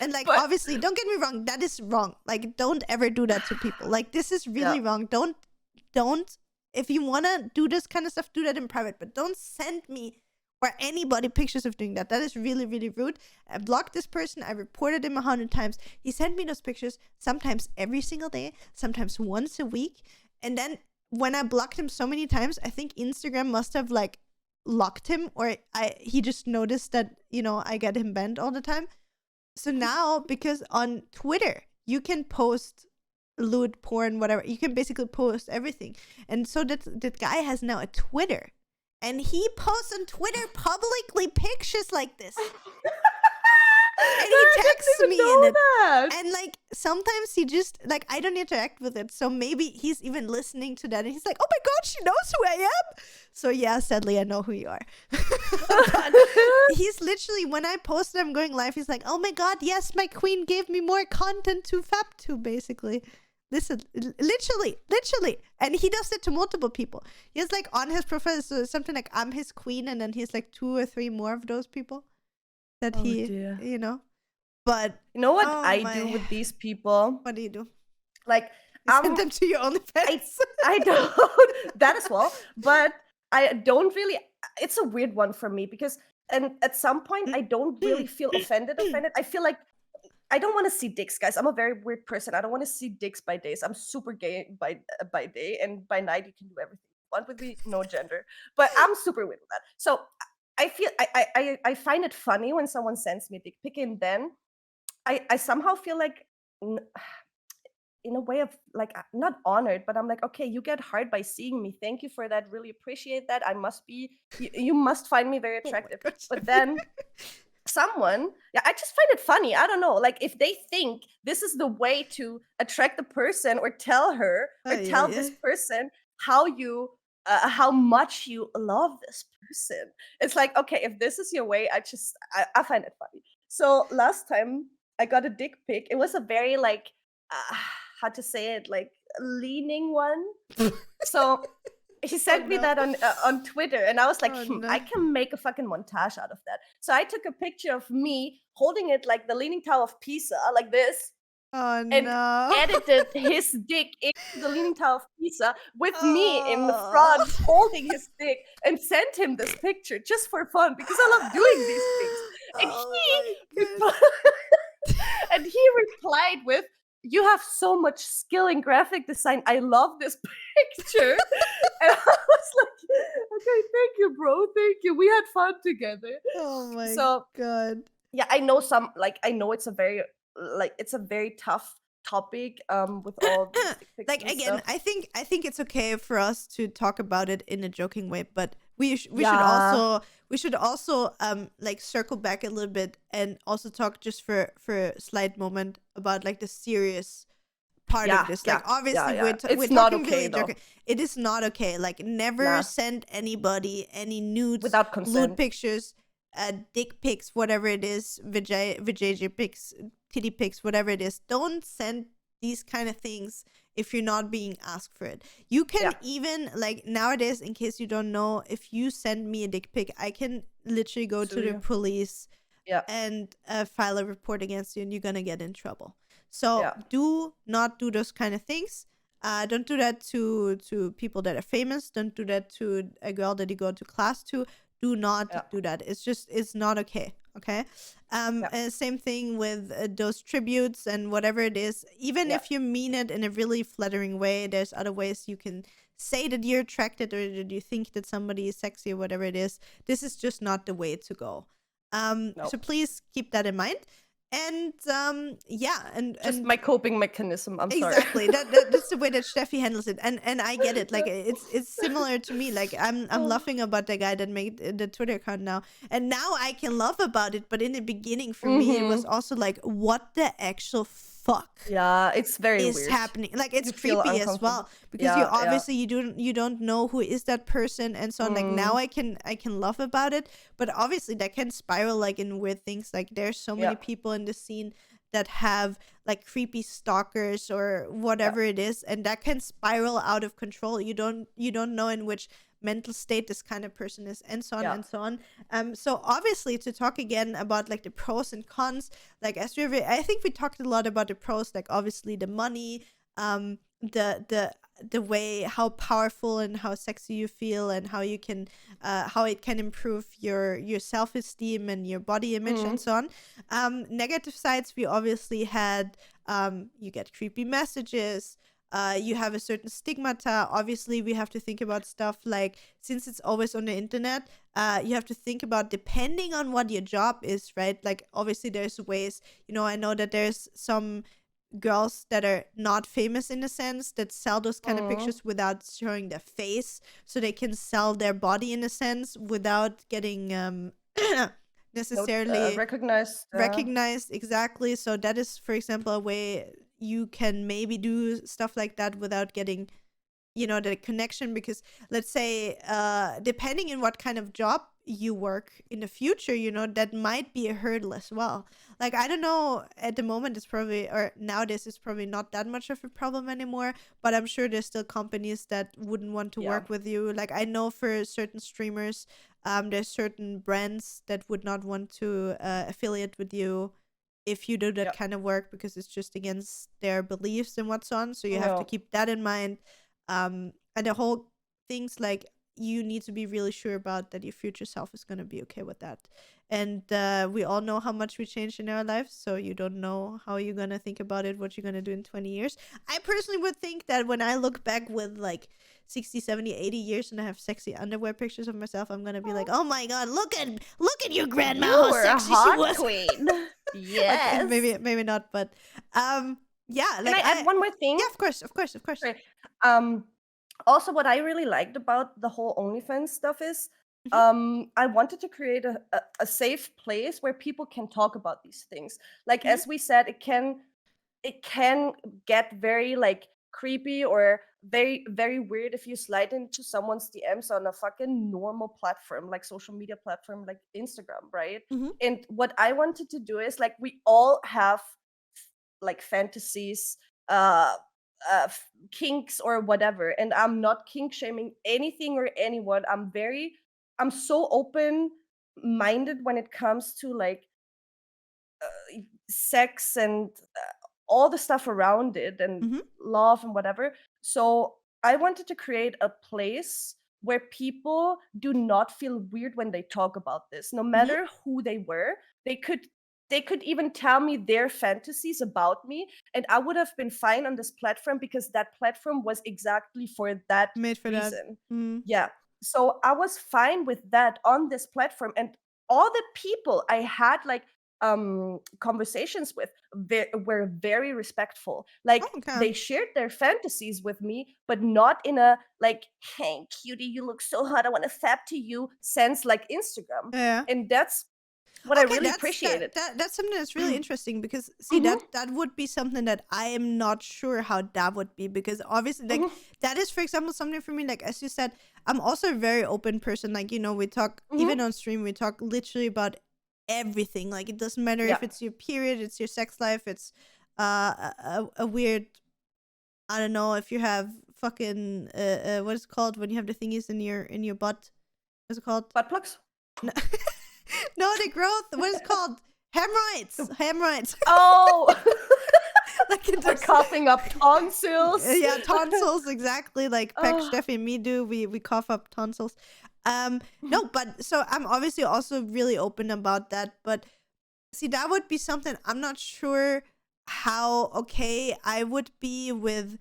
And like, But- obviously, don't get me wrong, that is wrong. Like, don't ever do that to people. Like, this is really wrong. Don't, if you want to do this kind of stuff, do that in private, but don't send me or anybody pictures of doing that. That is really, really rude. I blocked this person. I reported him 100 times. He sent me those pictures sometimes every single day, sometimes once a week. And then when I blocked him so many times, I think Instagram must have like locked him, or he just noticed that, I get him banned all the time. So now, because on Twitter, you can post lewd porn, whatever. You can basically post everything. And so that guy has now a Twitter. And he posts on Twitter publicly pictures like this. And he texts me in it. And like sometimes he just like, I don't interact with it. So maybe he's even listening to that and he's like, oh my God, she knows who I am. So yeah, sadly I know who you are. But he's literally, when I posted I'm going live, he's like, oh my God, yes, my queen gave me more content to fap to, basically. Listen, literally. And he does it to multiple people. He has like on his profile so something like I'm his queen, and then he's like 2 or 3 more of those people that dear. But You know what oh do with these people? what do you do? Like, You send them to your OnlyFans? I don't, that as well, but I don't really, it's a weird one for me because, and at some point I don't really feel offended. I feel like I don't want to see dicks, guys. I'm a very weird person. I don't want to see dicks by days. I'm super gay by day, and by night you can do everything you want with me, no gender. But I'm super weird with that. So I feel I find it funny when someone sends me a dick pic, and then I somehow feel like, in a way of like, not honored, but I'm like, okay, you get hard by seeing me. Thank you for that. Really appreciate that. I must be, you must find me very attractive. But then someone, I just find it funny. I don't know. Like, if they think this is the way to attract the person, or tell her, or tell this person how much you love this person. It's like, okay, if this is your way, I find it funny. So last time I got a dick pic, it was a very like, how to say it, like leaning one. So he sent me that on Twitter, and I was like, I can make a fucking montage out of that. So I took a picture of me holding it like the Leaning Tower of Pisa, like this. And edited his dick into the Leaning Tower of Pisa with me in the front holding his dick, and sent him this picture just for fun because I love doing these things. And he replied with, you have so much skill in graphic design. I love this picture. And I was like, okay, thank you, bro. Thank you. We had fun together. Oh my God. Yeah, I know it's a very tough topic with all these dick pics like, and again, stuff. I think it's okay for us to talk about it in a joking way, but we should also like circle back a little bit and also talk just for a slight moment about like the serious part of this. Like, obviously we're not talking okay, really though. joking. It is not okay. Like, never send anybody any nudes, Without consent. lewd pictures, dick pics, whatever it is, vajayjay pics, titty pics, whatever it is. Don't send these kind of things if you're not being asked for it. You can even, like, nowadays, in case you don't know, if you send me a dick pic, I can literally go to the police and file a report against you, and you're gonna get in trouble. So do not do those kind of things. Don't do that to people that are famous. Don't do that to a girl that you go to class to. Do not do that. It's not okay. Okay. Same thing with those tributes and whatever it is. Even if you mean it in a really flattering way, there's other ways you can say that you're attracted or that you think that somebody is sexy or whatever it is. This is just not the way to go. So please keep that in mind. And yeah, Just my coping mechanism. I'm sorry. exactly that's the way that Steffi handles it, and I get it. Like it's similar to me. Like I'm laughing about the guy that made the Twitter account now, and now I can laugh about it. But in the beginning, for me, it was also like, what the actual fuck Yeah, it's very is weird. happening? Like it's You feel creepy as well, because you obviously you don't know who is that person and so on. Like now I can laugh about it, but obviously that can spiral like in weird things. Like there's so many people in the scene that have like creepy stalkers or whatever it is, and that can spiral out of control. You don't know in which mental state this kind of person is, and so on and so on. So obviously, to talk again about like the pros and cons, like as I think we talked a lot about the pros, like obviously the money, the way how powerful and how sexy you feel, and how you can how it can improve your self-esteem and your body image and so on. Negative sides, we obviously had you get creepy messages. You have a certain stigmata. Obviously, we have to think about stuff like, since it's always on the internet, you have to think about, depending on what your job is, right? Like obviously there's ways, I know that there's some girls that are not famous in a sense that sell those kind of pictures without showing their face, so they can sell their body in a sense without getting necessarily recognized. Exactly. So that is, for example, a way you can maybe do stuff like that without getting the connection, because let's say depending on what kind of job you work in the future, that might be a hurdle as well. Like I don't know, at the moment it's probably, or nowadays it's probably not that much of a problem anymore, but I'm sure there's still companies that wouldn't want to work with you. Like I know for certain streamers, there's certain brands that would not want to affiliate with you if you do that kind of work, because it's just against their beliefs and what's on. So you have to keep that in mind. And the whole things, like you need to be really sure about that your future self is going to be okay with that. And we all know how much we changed in our lives, so you don't know how you're going to think about it, what you're going to do in 20 years. I personally would think that when I look back with like 60, 70, 80 years and I have sexy underwear pictures of myself, I'm going to be like, oh my god, look at your grandma, how sexy she was. Queen. Yes. Okay, maybe not, but yeah. Can I add one more thing? Yeah, of course. Right. Also, what I really liked about the whole OnlyFans stuff is I wanted to create a safe place where people can talk about these things. Like as we said, it can get very like creepy or very, very weird if you slide into someone's DMs on a fucking normal platform, like social media platform like Instagram, right? And what I wanted to do is, like, we all have like fantasies, kinks or whatever, and I'm not kink shaming anything or anyone. I'm so open minded when it comes to like sex and all the stuff around it and love and whatever. So I wanted to create a place where people do not feel weird when they talk about this, no matter who they were. They could even tell me their fantasies about me, and I would have been fine on this platform, because that platform was exactly for that made for reason. that. Yeah. So I was fine with that on this platform, and all the people I had like conversations with were very respectful. Like they shared their fantasies with me, but not in a like, hey cutie, you look so hot, I want to fap to you sense, like Instagram. Yeah. And that's what I really appreciated. That's something that's really interesting, because see, that would be something that I am not sure how that would be, because obviously like that is, for example, something for me, like as you said, I'm also a very open person. Like, we talk even on stream, we talk literally about everything. Like it doesn't matter if it's your period, it's your sex life, it's a weird, I don't know, if you have fucking what is it called when you have the thingies in your butt, what's it called? Butt plugs? No, the growth. What is it called? Hemorrhoids. Oh, like we're coughing up tonsils. Yeah, tonsils, exactly. Like Peck, Steffi, and me do. We cough up tonsils. No, but so I'm obviously also really open about that. But see, that would be something I'm not sure how okay I would be with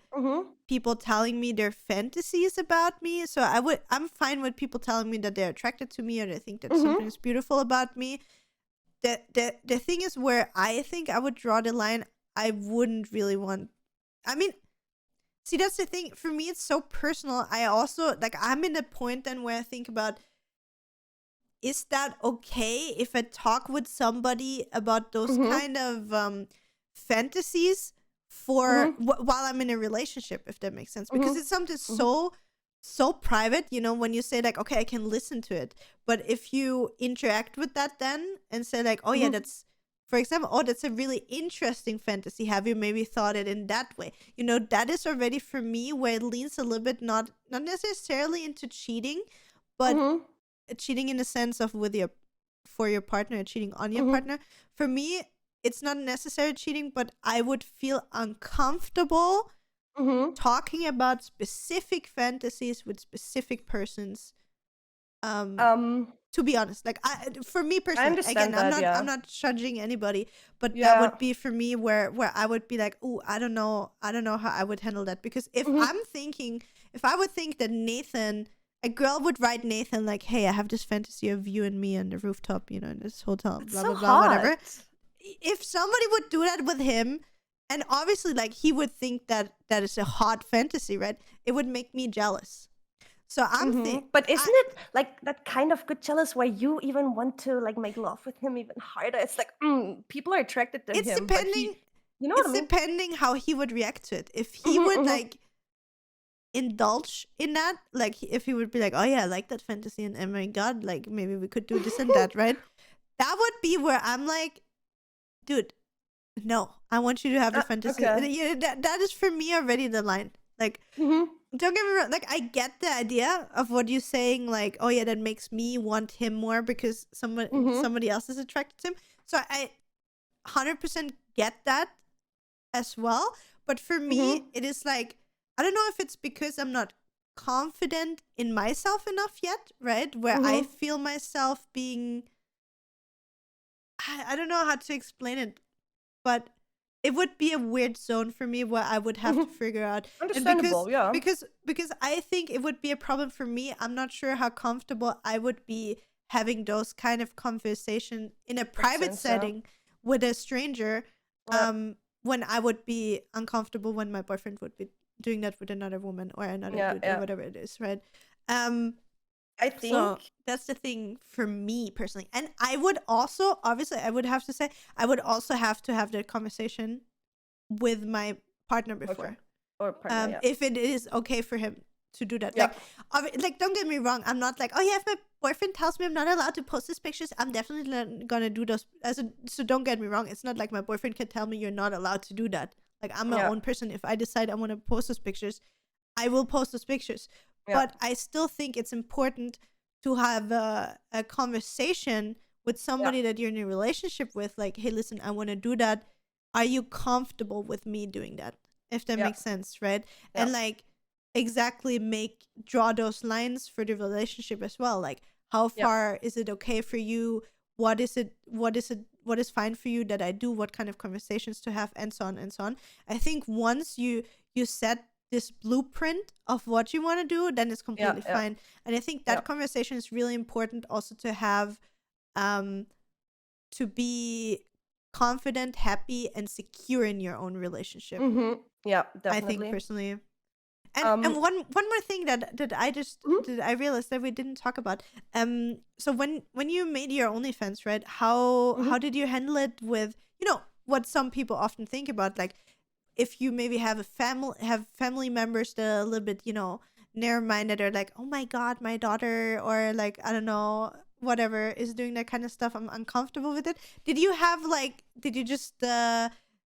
people telling me their fantasies about me. So I'm fine with people telling me that they're attracted to me or they think that something is beautiful about me. the thing is where I think I would draw the line. I wouldn't really want. I mean, see, that's the thing. For me, it's so personal. I also like. I'm in a point then where I think about, is that okay if I talk with somebody about those Mm-hmm. kind of fantasies for Mm-hmm. while I'm in a relationship, if that makes sense, because Mm-hmm. it's something Mm-hmm. so private, when you say like, okay, I can listen to it, but if you interact with that then and say like, oh yeah, Mm-hmm. that's, for example, oh, that's a really interesting fantasy, have you maybe thought it in that way, that is already for me where it leans a little bit, not necessarily into cheating, but Mm-hmm. cheating in the sense of with your for your partner, cheating on your Mm-hmm. partner. For me, it's not necessarily cheating, but I would feel uncomfortable Mm-hmm. talking about specific fantasies with specific persons. Um, Um, to be honest, like for me I personally, again, understand I'm that. not I'm Yeah. not judging anybody, but that Yeah. would be for me where I would be like, oh, I don't know how I would handle that, because Mm-hmm. if I would think that Nathan, a girl would write Nathan like, hey, I have this fantasy of you and me on the rooftop, in this hotel, It's blah so blah blah, hot. whatever. If somebody would do that with him, and obviously like he would think that that is a hot fantasy, right? It would make me jealous. So Mm-hmm. But isn't it like that kind of good jealous where you even want to like make love with him even harder? It's like people are attracted to it's him, but depending you know what it's I mean? depending how he would react to it. If he Mm-hmm. would Mm-hmm. like indulge in that, like if he would be like, oh yeah, I like that fantasy, and oh my god, like maybe we could do this and that, right? That would be where I'm like, dude, no, I want you to have the fantasy. Okay. And, that is for me already the line. Like, Mm-hmm. don't get me wrong, like I get the idea of what you're saying, like, oh yeah, that makes me want him more because Mm-hmm. somebody else is attracted to him. So I 100% get that as well. But for me, Mm-hmm. it is like, I don't know if it's because I'm not confident in myself enough yet, right? Where I Mm-hmm. feel myself being, I don't know how to explain it, but it would be a weird zone for me where I would have to Mm-hmm. figure out. And Understandable. Yeah. because I think it would be a problem for me, I'm not sure how comfortable I would be having those kind of conversation in a Makes private sense. Yeah. setting with a stranger, Yeah. when I would be uncomfortable when my boyfriend would be doing that with another woman or another Yeah. dude or Yeah. whatever it is, right? um I so think. that's the thing for me personally. And I would also, obviously, I would have to say, I would also have to have that conversation with my partner Okay. before. Or partner. Yeah. If it is okay for him to do that. Yeah. Like don't get me wrong, I'm not like, oh yeah, if my boyfriend tells me I'm not allowed to post his pictures, I'm definitely not gonna do those. So don't get me wrong, it's not like my boyfriend can tell me you're not allowed to do that. Like I'm my Yeah. own person. If I decide I want to post those pictures, I will post those pictures. Yeah. But I still think it's important to have a conversation with Yeah. somebody that you're in a relationship with. Like, hey, listen, I want to do that. Are you comfortable with me doing that? If that Yeah. makes sense, right? Yeah. And like exactly draw those lines for the relationship as well. Like, how Yeah. far is it okay for you? What is fine for you that I do? What kind of conversations to have, and so on and so on. I think once you set this blueprint of what you want to do, then it's Yeah. completely Yeah. fine. And I think Yeah. that conversation is really important also to have, um to be confident, happy, and secure in your own relationship. Mm-hmm. Yeah. I think Definitely. personally. And Um. one more thing Mhm. that I realized that we didn't talk about. So when you made your OnlyFans, right? How Mhm. did you handle it with, what some people often think about, like if you maybe have family members that are a little bit, narrow minded, or like, oh my god, my daughter, or like, I don't know, whatever is doing that kind of stuff, I'm uncomfortable with it. Did you just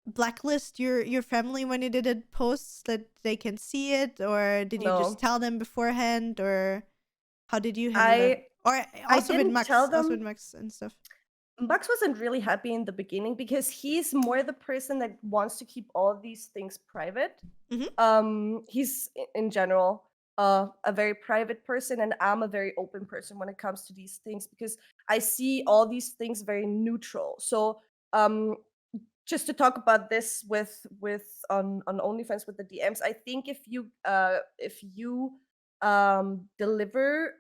blacklist your family when you did it posts that they can see it, or did you just No. tell them beforehand, or how did you handle that? I Or I also with didn't tell Max, them. and stuff. Max wasn't really happy in the beginning because he's more the person that wants to keep all these things private. Mm-hmm. He's in general a very private person, and I'm a very open person when it comes to these things because I see all these things very neutral. So just to talk about this with on OnlyFans with the DMs, I think if you deliver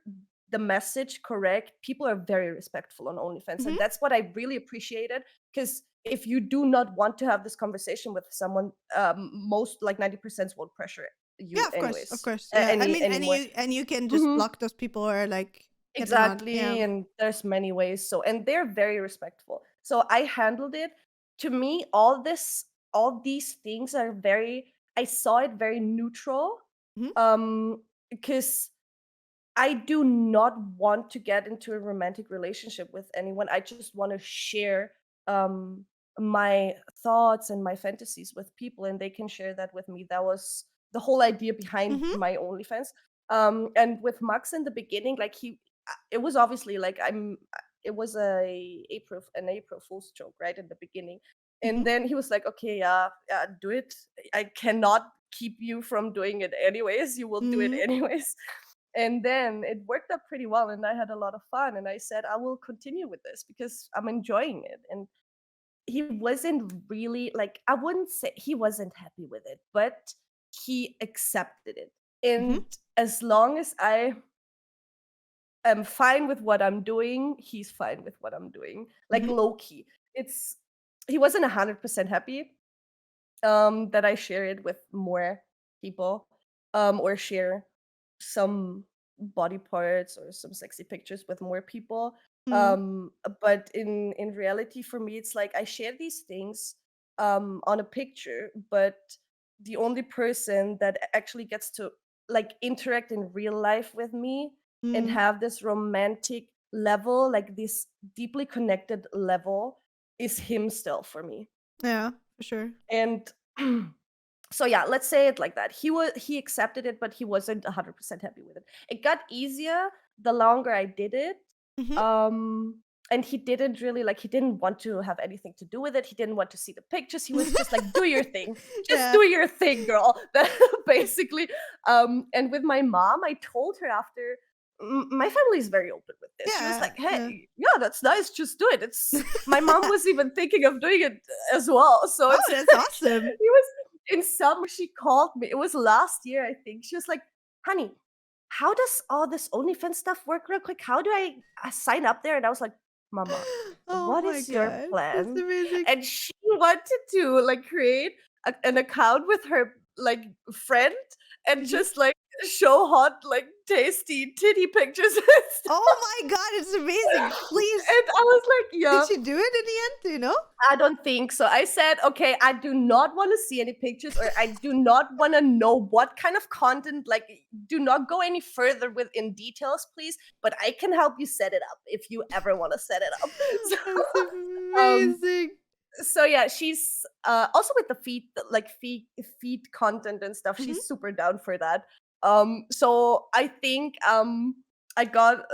the message correct, people are very respectful on OnlyFans. Mhm. And that's what I really appreciated. Because if you do not want to have this conversation with someone, most like 90% won't pressure you Yeah, of course, of anyways, course. Yeah, I mean, anymore. and you can just Mhm. block those people or like get them out. Yeah. Exactly, and there's many ways. So, and they're very respectful. So I handled it. To me, all these things are very. I saw it very neutral, Mhm. because I do not want to get into a romantic relationship with anyone. I just want to share um my thoughts and my fantasies with people, and they can share that with me. That was the whole idea behind Mhm. my OnlyFans. And with Max in the beginning, like it was obviously like it was an April Fool's joke right in the beginning. Mhm. And then he was like, okay, yeah, do it. I cannot keep you from doing it anyways. You will do it Mhm. anyways. And then it worked out pretty well, and I had a lot of fun, and I said I will continue with this because I'm enjoying it. And he wasn't really, like, I wouldn't say he wasn't happy with it, but he accepted it. Mhm. And as long as I am fine with what I'm doing, he's fine with what I'm doing, like Mhm. low key. It's He wasn't 100% happy that I share it with more people, or share some body parts or some sexy pictures with more people. Mhm. But in reality, for me, it's like I share these things on a picture, but the only person that actually gets to like interact in real life with me and Mhm. have this romantic level, like this deeply connected level, is him still for me. Yeah, for sure. And so yeah, let's say it like that. He accepted it, but he wasn't 100% happy with it. It got easier the longer I did it. Mhm. um and he didn't want to have anything to do with it. He didn't want to see the pictures. He was just like, do your thing, just Yeah. do your thing, girl. Basically. And with my mom, I told her after. My family is very open with this. She was Yeah. like, Yeah. hey, yeah, that's nice, just do it. It's My mom was even thinking of doing it as well. So Oh, it's that's like, awesome. it was in summer. She called me. It was last year, I think. She was like, honey, how does all this OnlyFans stuff work real quick? How do I sign up there? And I was like, Mama, Oh what my is your god, that's plan? amazing. And she wanted to like create an account with her like friend and Mhm. just like show hot, like tasty titty pictures and stuff. Oh my god, it's amazing. Please, And I was like, did yeah, she do it in the end? Do you know? I don't think so. I said, okay, I do not want to see any pictures, or I do not want to know what kind of content. Like, do not go any further within details, please. But I can help you set it up if you ever want to set it up. That's Um, amazing. so yeah, she's also with the feed content and stuff. Mhm. She's super down for that. So I think I got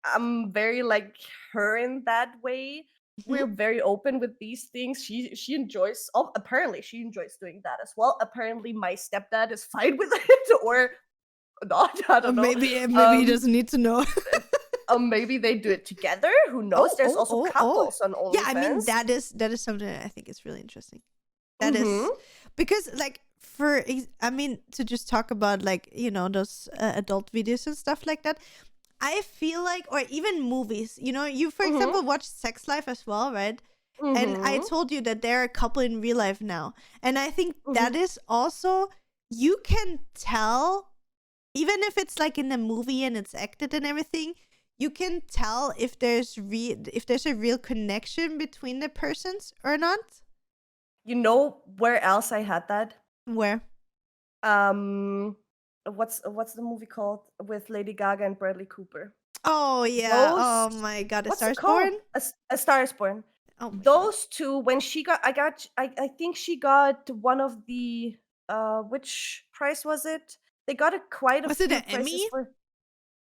I'm very like her in that way. Mhm. We're very open with these things. She enjoys. Oh, apparently she enjoys doing that as well. Apparently my stepdad is fine with it, or not. I don't know. Maybe he Um, doesn't need to know. Maybe they do it together. Who knows? Oh, There's oh, also oh, oh. couples on Yeah, I mean OnlyFans. that is something that I think is really interesting. That Mm-hmm. is because like I mean to just talk about like, you know, those adult videos and stuff like that. I feel like, or even movies, you know, you for Mm-hmm. example watch Sex Life as well, right? And I Mm-hmm. told you that they're a couple in real life now. And I think Mm-hmm. that is also, you can tell, even if it's like in a movie and it's acted and everything, you can tell if if there's a real connection between the persons or not. You know where else I had that? Where? Um, what's the movie called with Lady Gaga and Bradley Cooper? Oh yeah. Those Oh my god, A What's Star it is called? Born? A Star is Born. Oh my god. Those two, when she got, I think she got one of the which prize was it? They got quite a Was it few an prizes Emmy for.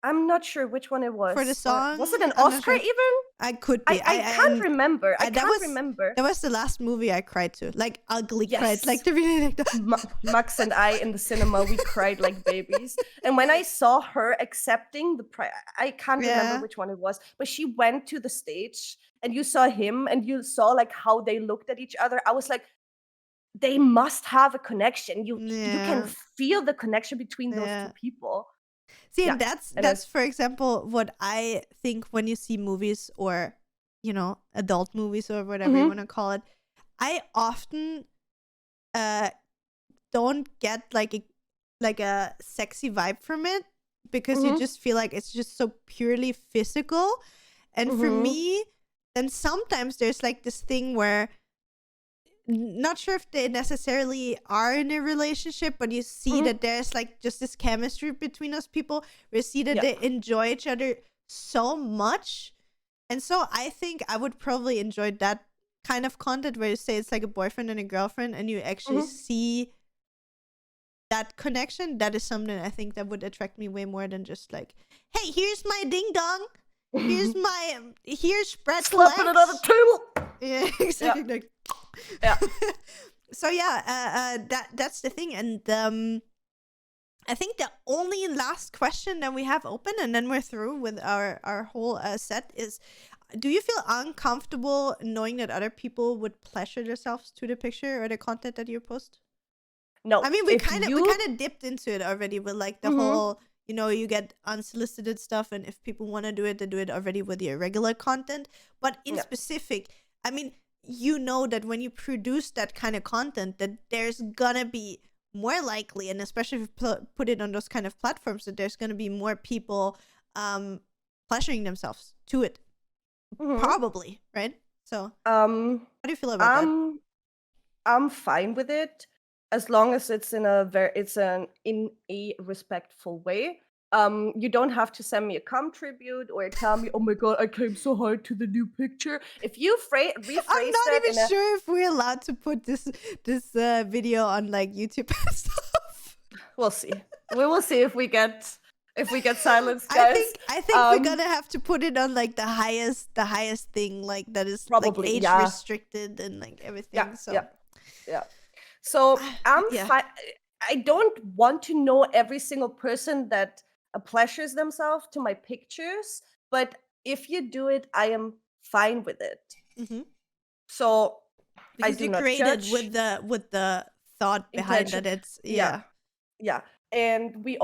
I'm not sure which one it for the was, or was it song? an I'm not Oscar sure. even? I could I be. I can't And remember. I that can't remember. was the last movie I cried to. Like ugly cried. Yes. Like the really like the Max and I in the cinema, we cried like babies. And when I saw her accepting the prize, I can't remember Yeah. which one it was, but she went to the stage and you saw him and you saw like how they looked at each other. I was like, they must have a connection. You can Yeah. feel the connection between those two Yeah. people. See, Yeah. and that's And that's for example what I think when you see movies or adult movies or whatever you Mhm. want to call it. I often don't get like a sexy vibe from it because you Mhm. just feel like it's just so purely physical. And for Mhm. me, then sometimes there's like this thing where not sure if they necessarily are in a relationship, but you see Mhm. that there's like just this chemistry between those people. You see that Yeah. they enjoy each other so much. And so I think I would probably enjoy that kind of content where you say it's like a boyfriend and a girlfriend and you actually Mhm. see that connection. That is something I think that would attract me way more than just like, hey, here's my ding dong. Here's spread Slapping it on the legs. table. Yeah, Yeah. exactly. Like, Yeah. so yeah, that's the thing. And I think the only last question that we have open, and then we're through with our whole set, is: do you feel uncomfortable knowing that other people would pleasure themselves to the picture or the content that you post? No. I mean, we If kind you of dipped into it already with like the Mhm. whole, you get unsolicited stuff, and if people want to do it, they do it already with your regular content. But in Yeah. specific, I mean, you know that when you produce that kind of content, that there's gonna be more likely, and especially if you put it on those kind of platforms, that there's gonna be more people pleasuring themselves to it, Mhm. probably, right? So, Um how do you feel about that? I'm I'm fine with it as long as it's in a respectful way. You don't have to send me a cum tribute or tell me, "Oh my god, I came so hard to the new picture." If you I'm rephrase not that even in a sure if we're allowed to put this video on like YouTube and stuff. we'll see. We will see if we get silence, I guys. think I think we're gonna have to put it on like the highest thing, like that is like Probably, age yeah. restricted and like Yeah, everything. So yeah, yeah. So I'm yeah. fine. I don't want to know every single person that pleasures themselves to my pictures, but if you do it, I am fine with it. Hmm. So I Because do you not created judge with the thought behind intention. that. It's Yeah, yeah. yeah. And we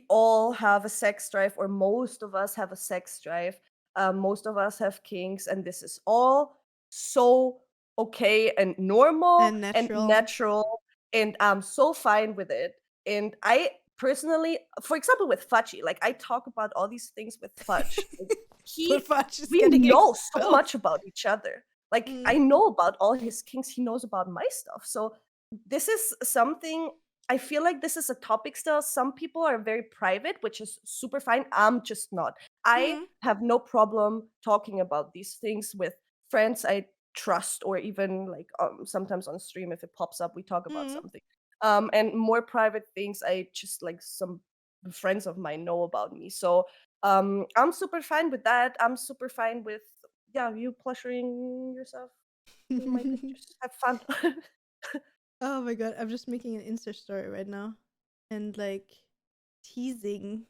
all have a sex drive, or most of us have a sex drive. Most of us have kinks, and this is all so okay and normal And and natural. natural, and I'm so fine with it. And I personally, for example, with Fudgy, like I talk about all these things with Fudge. Like, Poor he, Fudge is we getting know so much exposed. about each other. Like Mm. I know about all his kinks, he knows about my stuff. So this is something I feel like this is a topic still. Some people are very private, which is super fine. I'm just not. I Mm. have no problem talking about these things with friends I trust, or even like sometimes on stream if it pops up, we talk about Mm. something. And more private things, I just like some friends of mine know about me. So I'm super fine with that. I'm super fine with you pleasuring yourself in my pictures. Have fun. Oh my god, I'm just making an Insta story right now and like teasing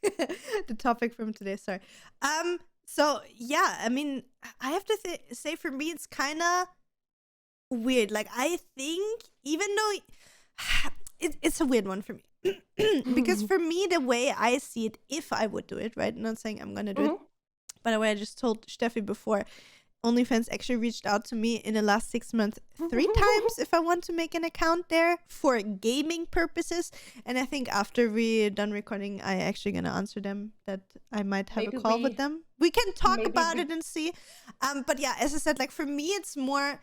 the topic from today. Sorry. So yeah, I mean, I have to say for me, it's kind of weird. Like, I think even though it's a weird one for me, because for me, the way I see it, if I would do it, right? I'm not saying I'm gonna do it. Mhm. By the way, I just told Steffi before, OnlyFans actually reached out to me in the last 6 months 3 times if I want to make an account there for gaming purposes. And I think after we're done recording, I actually gonna answer them that I might have a maybe call with we them. We can talk maybe about we it and see. But yeah, as I said, like for me, it's more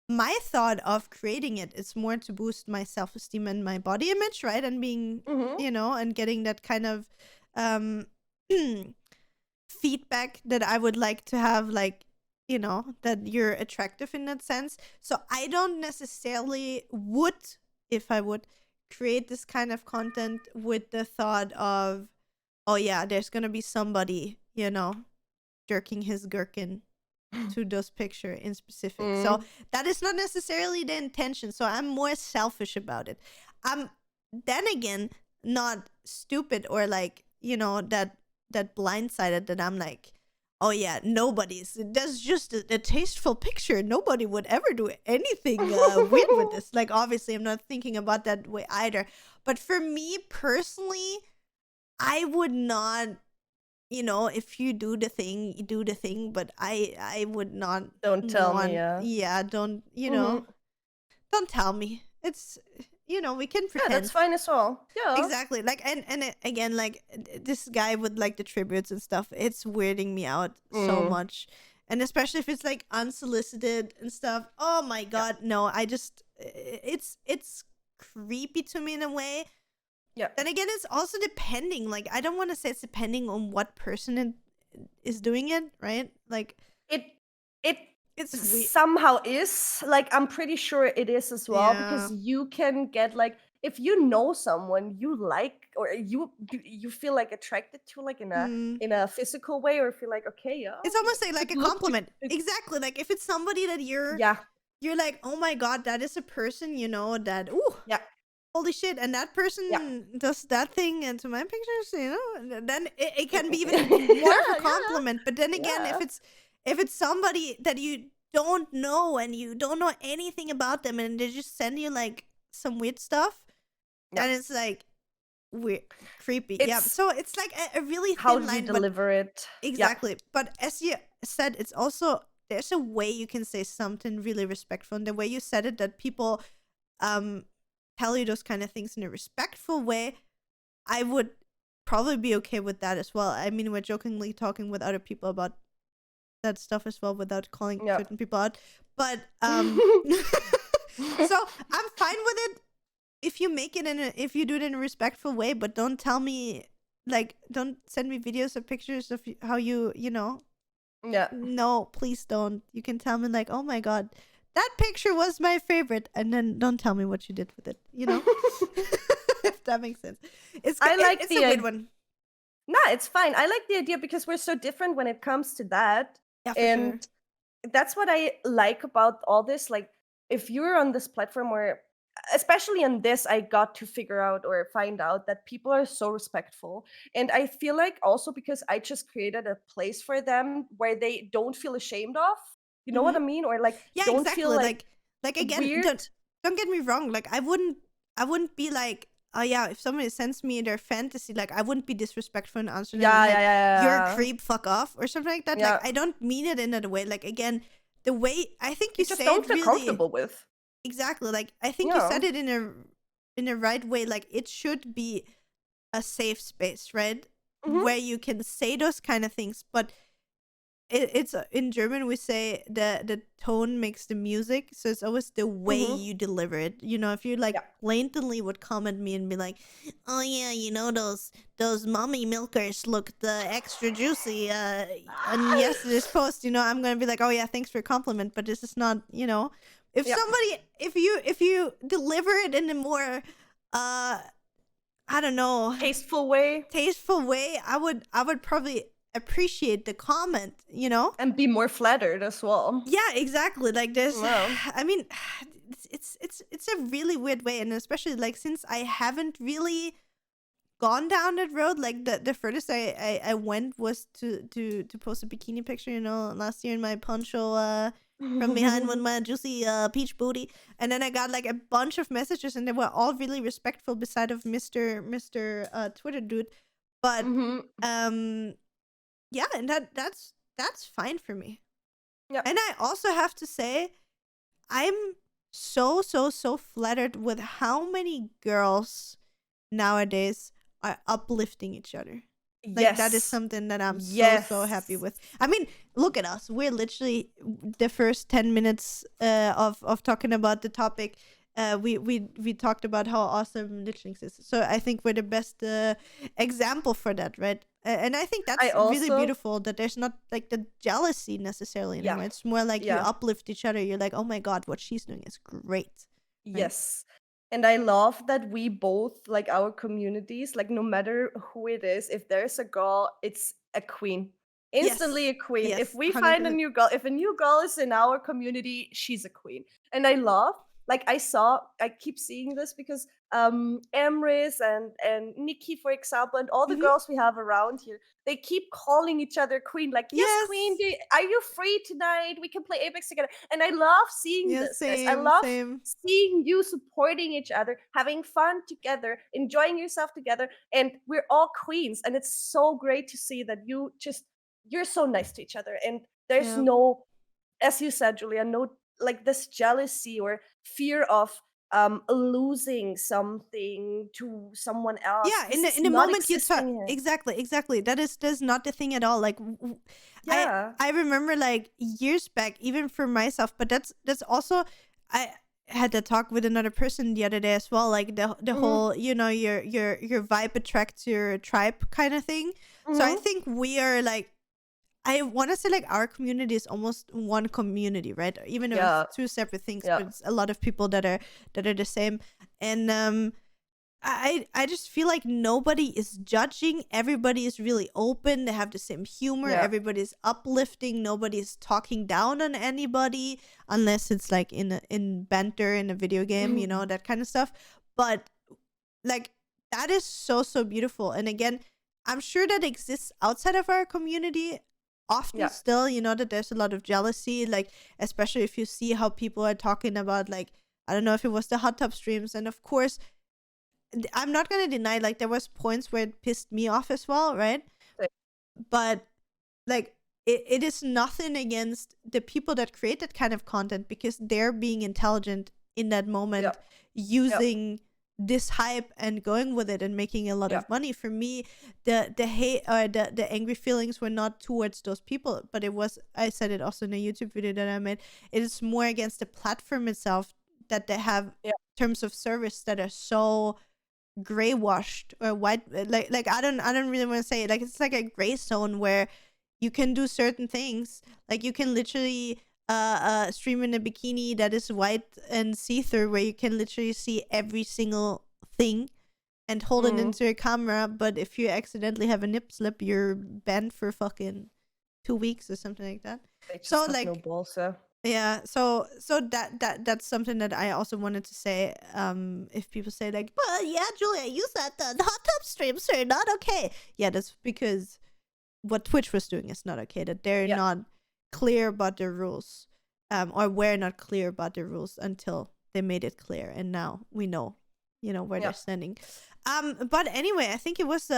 my thought of creating it. It's more to boost my self-esteem and my body image, right? And being, Mhm. and getting that kind of um feedback that I would like to have, like, that you're attractive in that sense. So I don't necessarily would, if I would create this kind of content with the thought of, oh yeah, there's gonna be somebody, jerking his gherkin to those picture in specific. So Mm. that is not necessarily the intention. So I'm more selfish about it. I'm then again not stupid or like, that blindsided that I'm like, Oh yeah, nobody's. That's just a tasteful picture. Nobody would ever do anything weird with this. Like, obviously, I'm not thinking about that way either. But for me personally, I would not. If you do the thing, you do the thing. But I would not Don't tell me, want. yeah. Yeah, don't. Mhm. Don't tell me. It's we can Yeah, that's pretend. fine as well. Yeah. Exactly. Like, again, like, this guy with like the tributes and stuff, it's weirding me out so Mm. much. And especially if it's like unsolicited and stuff. Oh my Yeah. god, no. It's creepy to me in a way. Yeah. Then again, it's also depending. Like, I don't want to say it's depending on what person is doing it, right? Like, It it it's weird. somehow is, like, I'm pretty sure it is as well, Yeah. because you can get, like, if you know someone you like, or you feel like attracted to, like, in Mm. a physical way, or feel like, okay, yeah, It's almost like good a look, compliment. Exactly. Like, if it's somebody that you're yeah, like, oh my god, that is a person, that, ooh, yeah, holy shit, and that person yeah. does that thing into my pictures, and then it can be even more of Yeah, a compliment. But then again, yeah. if it's somebody that you don't know and you don't know anything about them, and they just send you like some weird stuff, Yeah. and it's like weird, creepy. Yeah, It's so it's like a really how thin do you line. But deliver it? Yeah. exactly. But as you said, it's also, there's a way you can say something really respectful. And the way you said it, that people tell you those kind of things in a respectful way, I would probably be okay with that as well. I mean, we're jokingly talking with other people about that stuff as well without calling Yeah. certain people out. But so I'm fine with it if you make it if you do it in a respectful way, but don't tell me, like, don't send me videos or pictures of how Yeah. no, please don't. You can tell me like, oh my god, that picture was my favorite, and then don't tell me what you did with it. If that makes sense. I like it's the a weird one. Nah, it's fine. I like the idea because we're so different when it comes to that. Yeah, for sure. And that's what I like about all this. Like, if you're on this platform where, especially on this, I got to figure out or find out that people are so respectful. And I feel like also because I just created a place for them where they don't feel ashamed of. You know what I mean? Or like, Yeah, don't exactly. feel like Again, weird. don't get me wrong. Like, I wouldn't be like, oh yeah, if somebody sends me their fantasy, like, I wouldn't be disrespectful and answer them Yeah, like, yeah, yeah, you're yeah. a creep, fuck off, or something like that. Yeah. Like, I don't mean it in that way. Like, again, the way I think you You just say don't it feel really comfortable with. exactly. Like, I think you Yeah. said it in a right way. Like, it should be a safe space, right? Mhm. Where you can say those kind of things, but it's in German we say the tone makes the music, so it's always the way Mhm. you deliver it. If you like Yeah. blatantly would comment me and be like, oh yeah, those mommy milkers looked extra juicy on yesterday's post, I'm gonna be like, oh yeah, thanks for your compliment, but this is not, if Yeah. somebody, if you deliver it in a more I don't know, Tasteful way. I would probably appreciate the comment, And be more flattered as well. Yeah, exactly. Like, there's Wow. I mean, it's a really weird way, and especially like since I haven't really gone down that road. Like, the furthest I went was to post a bikini picture, last year in my poncho from behind with my juicy peach booty. And then I got like a bunch of messages, and they were all really respectful beside of Mr. Twitter dude. But Mhm. yeah, and that's fine for me. Yep. And I also have to say, I'm so flattered with how many girls nowadays are uplifting each other. Like, that is Yes. something that I'm Yes. so happy with. I mean, look at us. We're literally the first 10 minutes of talking about the topic. We talked about how awesome Litchlings is. So I think we're the best example for that, right? And I think that's I really also beautiful that there's not like the jealousy necessarily Yeah. anymore. It's more like you Yeah. uplift each other. You're like, oh my god, what she's doing is great. Yes. And I love that we both, like, our communities, like, no matter who it is, if there's a girl, it's a queen. Instantly Yes. a queen. Yes. If we find a 100%. new girl, if a new girl is in our community, she's a queen. And I love like I keep seeing this because Emrys and Nikki, for example, and all the Mhm. girls we have around here, they keep calling each other queen. Like, yes, queen, Yes. are you free tonight? We can play Apex together. And I love seeing Yeah, this, guys. I same, love same. seeing you supporting each other, having fun together, enjoying yourself together, and we're all queens. And it's so great to see that you're so nice to each other, and there's Yeah. no, as you said, Julia, no, like this jealousy or fear of losing something to someone else. Yeah, This is in the not moment you talk, existing here. exactly, that's not the thing at all. Like I Yeah. I remember like years back, even for myself, but that's also, I had a talk with another person the other day as well, like the Hmm. whole, your vibe attracts your tribe kind of thing. So I Hmm. think we are like, I want to say like our community is almost one community, right? Even though it's Yeah. two separate things, Yeah. but it's a lot of people that are the same. And I just feel like nobody is judging. Everybody is really open. They have the same humor. Yeah. Everybody's uplifting. Nobody's talking down on anybody unless it's like in banter in a video game, that kind of stuff. But like that is so beautiful. And again, I'm sure that exists outside of our community often Yeah. still, that there's a lot of jealousy, like especially if you see how people are talking about, like, I don't know if it was the hot tub streams, and of course I'm not gonna deny, like, there was points where it pissed me off as well, right? But like it is nothing against the people that create that kind of content, because they're being intelligent in that Yeah. moment, Yeah. using this hype and going with it and making a lot Yeah. of money. For me, the hate or the angry feelings were not towards those people, but it was, I said it also in a YouTube video that I made, it is more against the platform itself, that they have Yeah. terms of service that are so gray washed or white, like I don't really want to say it, like it's like a gray zone where you can do certain things, like you can literally stream in a bikini that is white and see-through, where you can literally see every single thing and hold it Mm. into a camera, but if you accidentally have a nip slip, you're banned for fucking 2 weeks or something like that. They So just have no like, balls. So. yeah, so that's something that I also wanted to say. If people say like, well, yeah, Julia, you said the hot tub streams are not okay. Yeah, that's because what Twitch was doing is not okay. That they're Yeah. not clear about their rules, or were not clear about their rules until they made it clear, and now we know, where Yeah. they're standing. But anyway, I think it was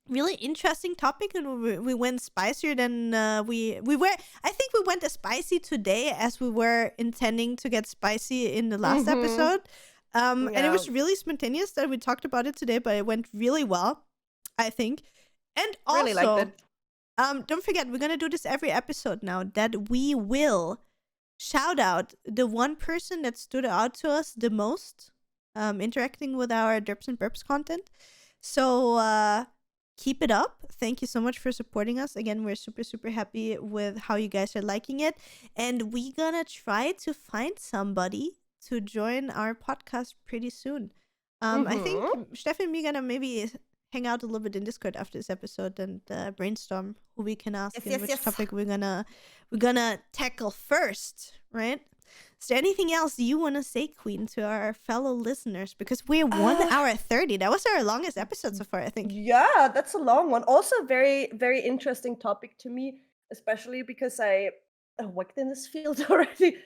really interesting topic, and we went spicier than we were. I think we went as spicy today as we were intending to get spicy in the last Hmm. episode. And it Yeah. was really spontaneous that we talked about it today, but it went really well, I think. And Really liked also, it. don't forget, we're gonna do this every episode now, that we will shout out the one person that stood out to us the most, interacting with our derps and burps content. So keep it up. Thank you so much for supporting us. Again, we're super happy with how you guys are liking it, and we gonna try to find somebody to join our podcast pretty soon. I think Hmm. Steffi and me gonna maybe hang out a little bit in Discord after this episode and brainstorm who we can ask Yes. and Yes. which Yes. topic we're gonna tackle first, right? Is there anything else you want to say, Queen, to our fellow listeners? Because we're 1 hour 30. That was our longest episode so far, I think. Yeah, that's a long one. Also, very, very interesting topic to me, especially because I worked in this field already.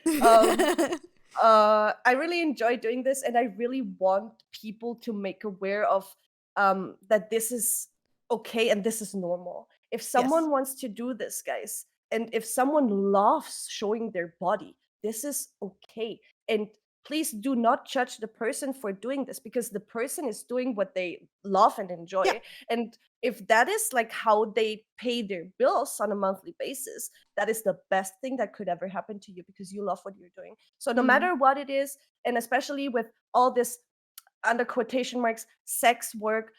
I really enjoy doing this, and I really want people to make aware of that this is okay and this is normal. If Yes. someone wants to do this, guys, and if someone loves showing their body, this is okay. And please do not judge the person for doing this, because the person is doing what they love and Yeah. enjoy. And if that is like how they pay their bills on a monthly basis, that is the best thing that could ever happen to you, because you love what you're doing. So no Mm. matter what it is, and especially with all this under quotation marks sex work,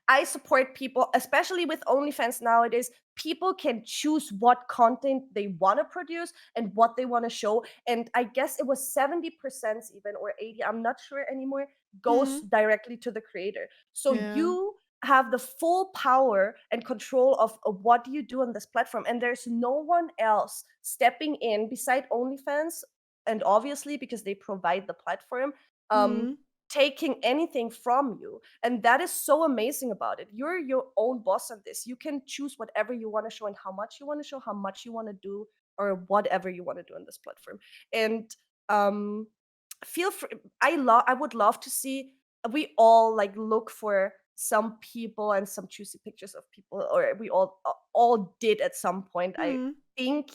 I support people, especially with OnlyFans nowadays. People can choose what content they want to produce and what they want to show. And I guess it was 70% even, or 80, I'm not sure anymore, goes Mm. directly to the creator. So Yeah. you have the full power and control of what you do on this platform. And there's no one else stepping in beside OnlyFans and obviously because they provide the platform, Mm. taking anything from you. And that is so amazing about it. You're your own boss on this. You can choose whatever you want to show and how much you want to show, how much you want to do, or whatever you want to do on this platform. And feel free. I would love to see, we all like look for some people and some juicy pictures of people, or we all did at some point, I Mm. think,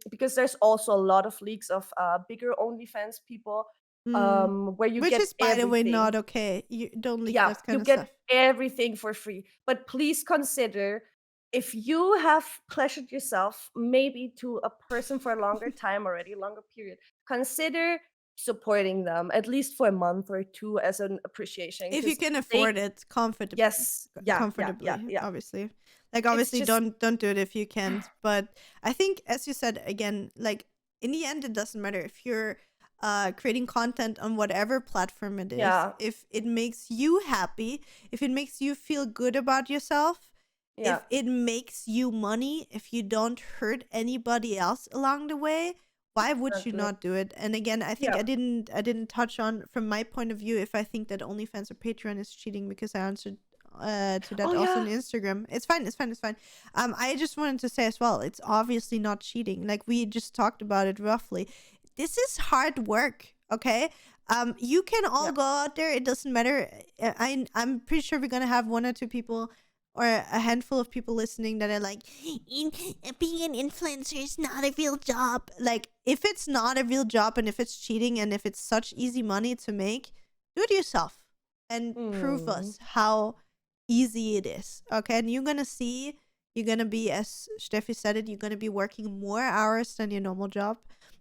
because there's also a lot of leaks of bigger OnlyFans people, Mm. where you Which get is, by the way, everything. not okay. You don't leak Yeah, that you kind of get stuff. everything for free. But please consider, if you have pleasured yourself maybe to a person for a longer time already, longer period, consider supporting them at least for a month or two as an appreciation. If you 'Cause can they, afford it yes, yeah, comfortably, yeah. obviously. Like, It's obviously, just, don't do it if you can't. But I think, as you said, again, like, in the end, it doesn't matter if you're creating content on whatever platform it is. yeah, If it makes you happy, if it makes you feel good about yourself, yeah, if it makes you money, if you don't hurt anybody else along the way, why would you exactly. not do it? And again, I think Yeah. I didn't touch on, from my point of view, if I think that OnlyFans or Patreon is cheating, because I answered to that Oh also on yeah. Instagram. It's fine, it's fine, it's fine. I just wanted to say as well, it's obviously not cheating. Like, we just talked about it roughly. This is hard work, okay? You can all Yeah. go out there. It doesn't matter. I'm pretty sure we're gonna have one or two people, or a handful of people listening, that are like, being an influencer is not a real job. Like, if it's not a real job, and if it's cheating, and if it's such easy money to make, do it yourself and prove Mm. us how easy it is. Okay, and you're gonna see, you're gonna be, as Steffi said it, you're gonna be working more hours than your normal job.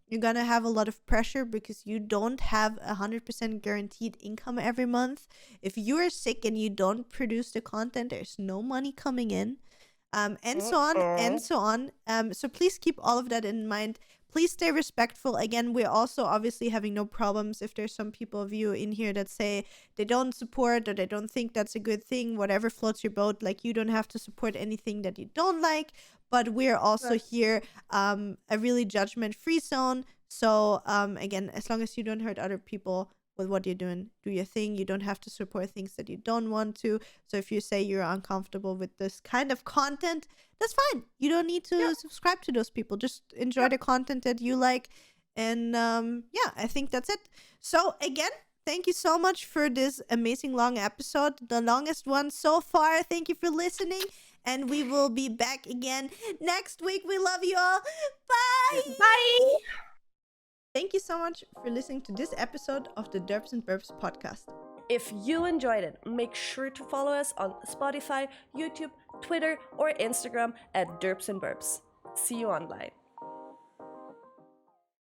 You're gonna have a lot of pressure because you don't have 100% guaranteed income every month. If you're sick and you don't produce the content, there's no money coming in, and so on and so on. So please keep all of that in mind. Please stay respectful. Again, we're also obviously having no problems if there's some people of you in here that say they don't support, or they don't think that's a good thing. Whatever floats your boat. Like, you don't have to support anything that you don't like. But we're also Right. here, a really judgment-free zone. So again, as long as you don't hurt other people with what you're doing, do your thing. You don't have to support things that you don't want to. So if you say you're uncomfortable with this kind of content, that's fine. You don't need to Yeah. subscribe to those people. Just enjoy Yep. the content that you like. And yeah, I think that's it. So again, thank you so much for this amazing long episode, the longest one so far. Thank you for listening. And we will be back again next week. We love you all. Bye. Bye. Thank you so much for listening to this episode of the Derps and Burps podcast. If you enjoyed it, make sure to follow us on Spotify, YouTube, Twitter, or Instagram at derps'nburps. See you online.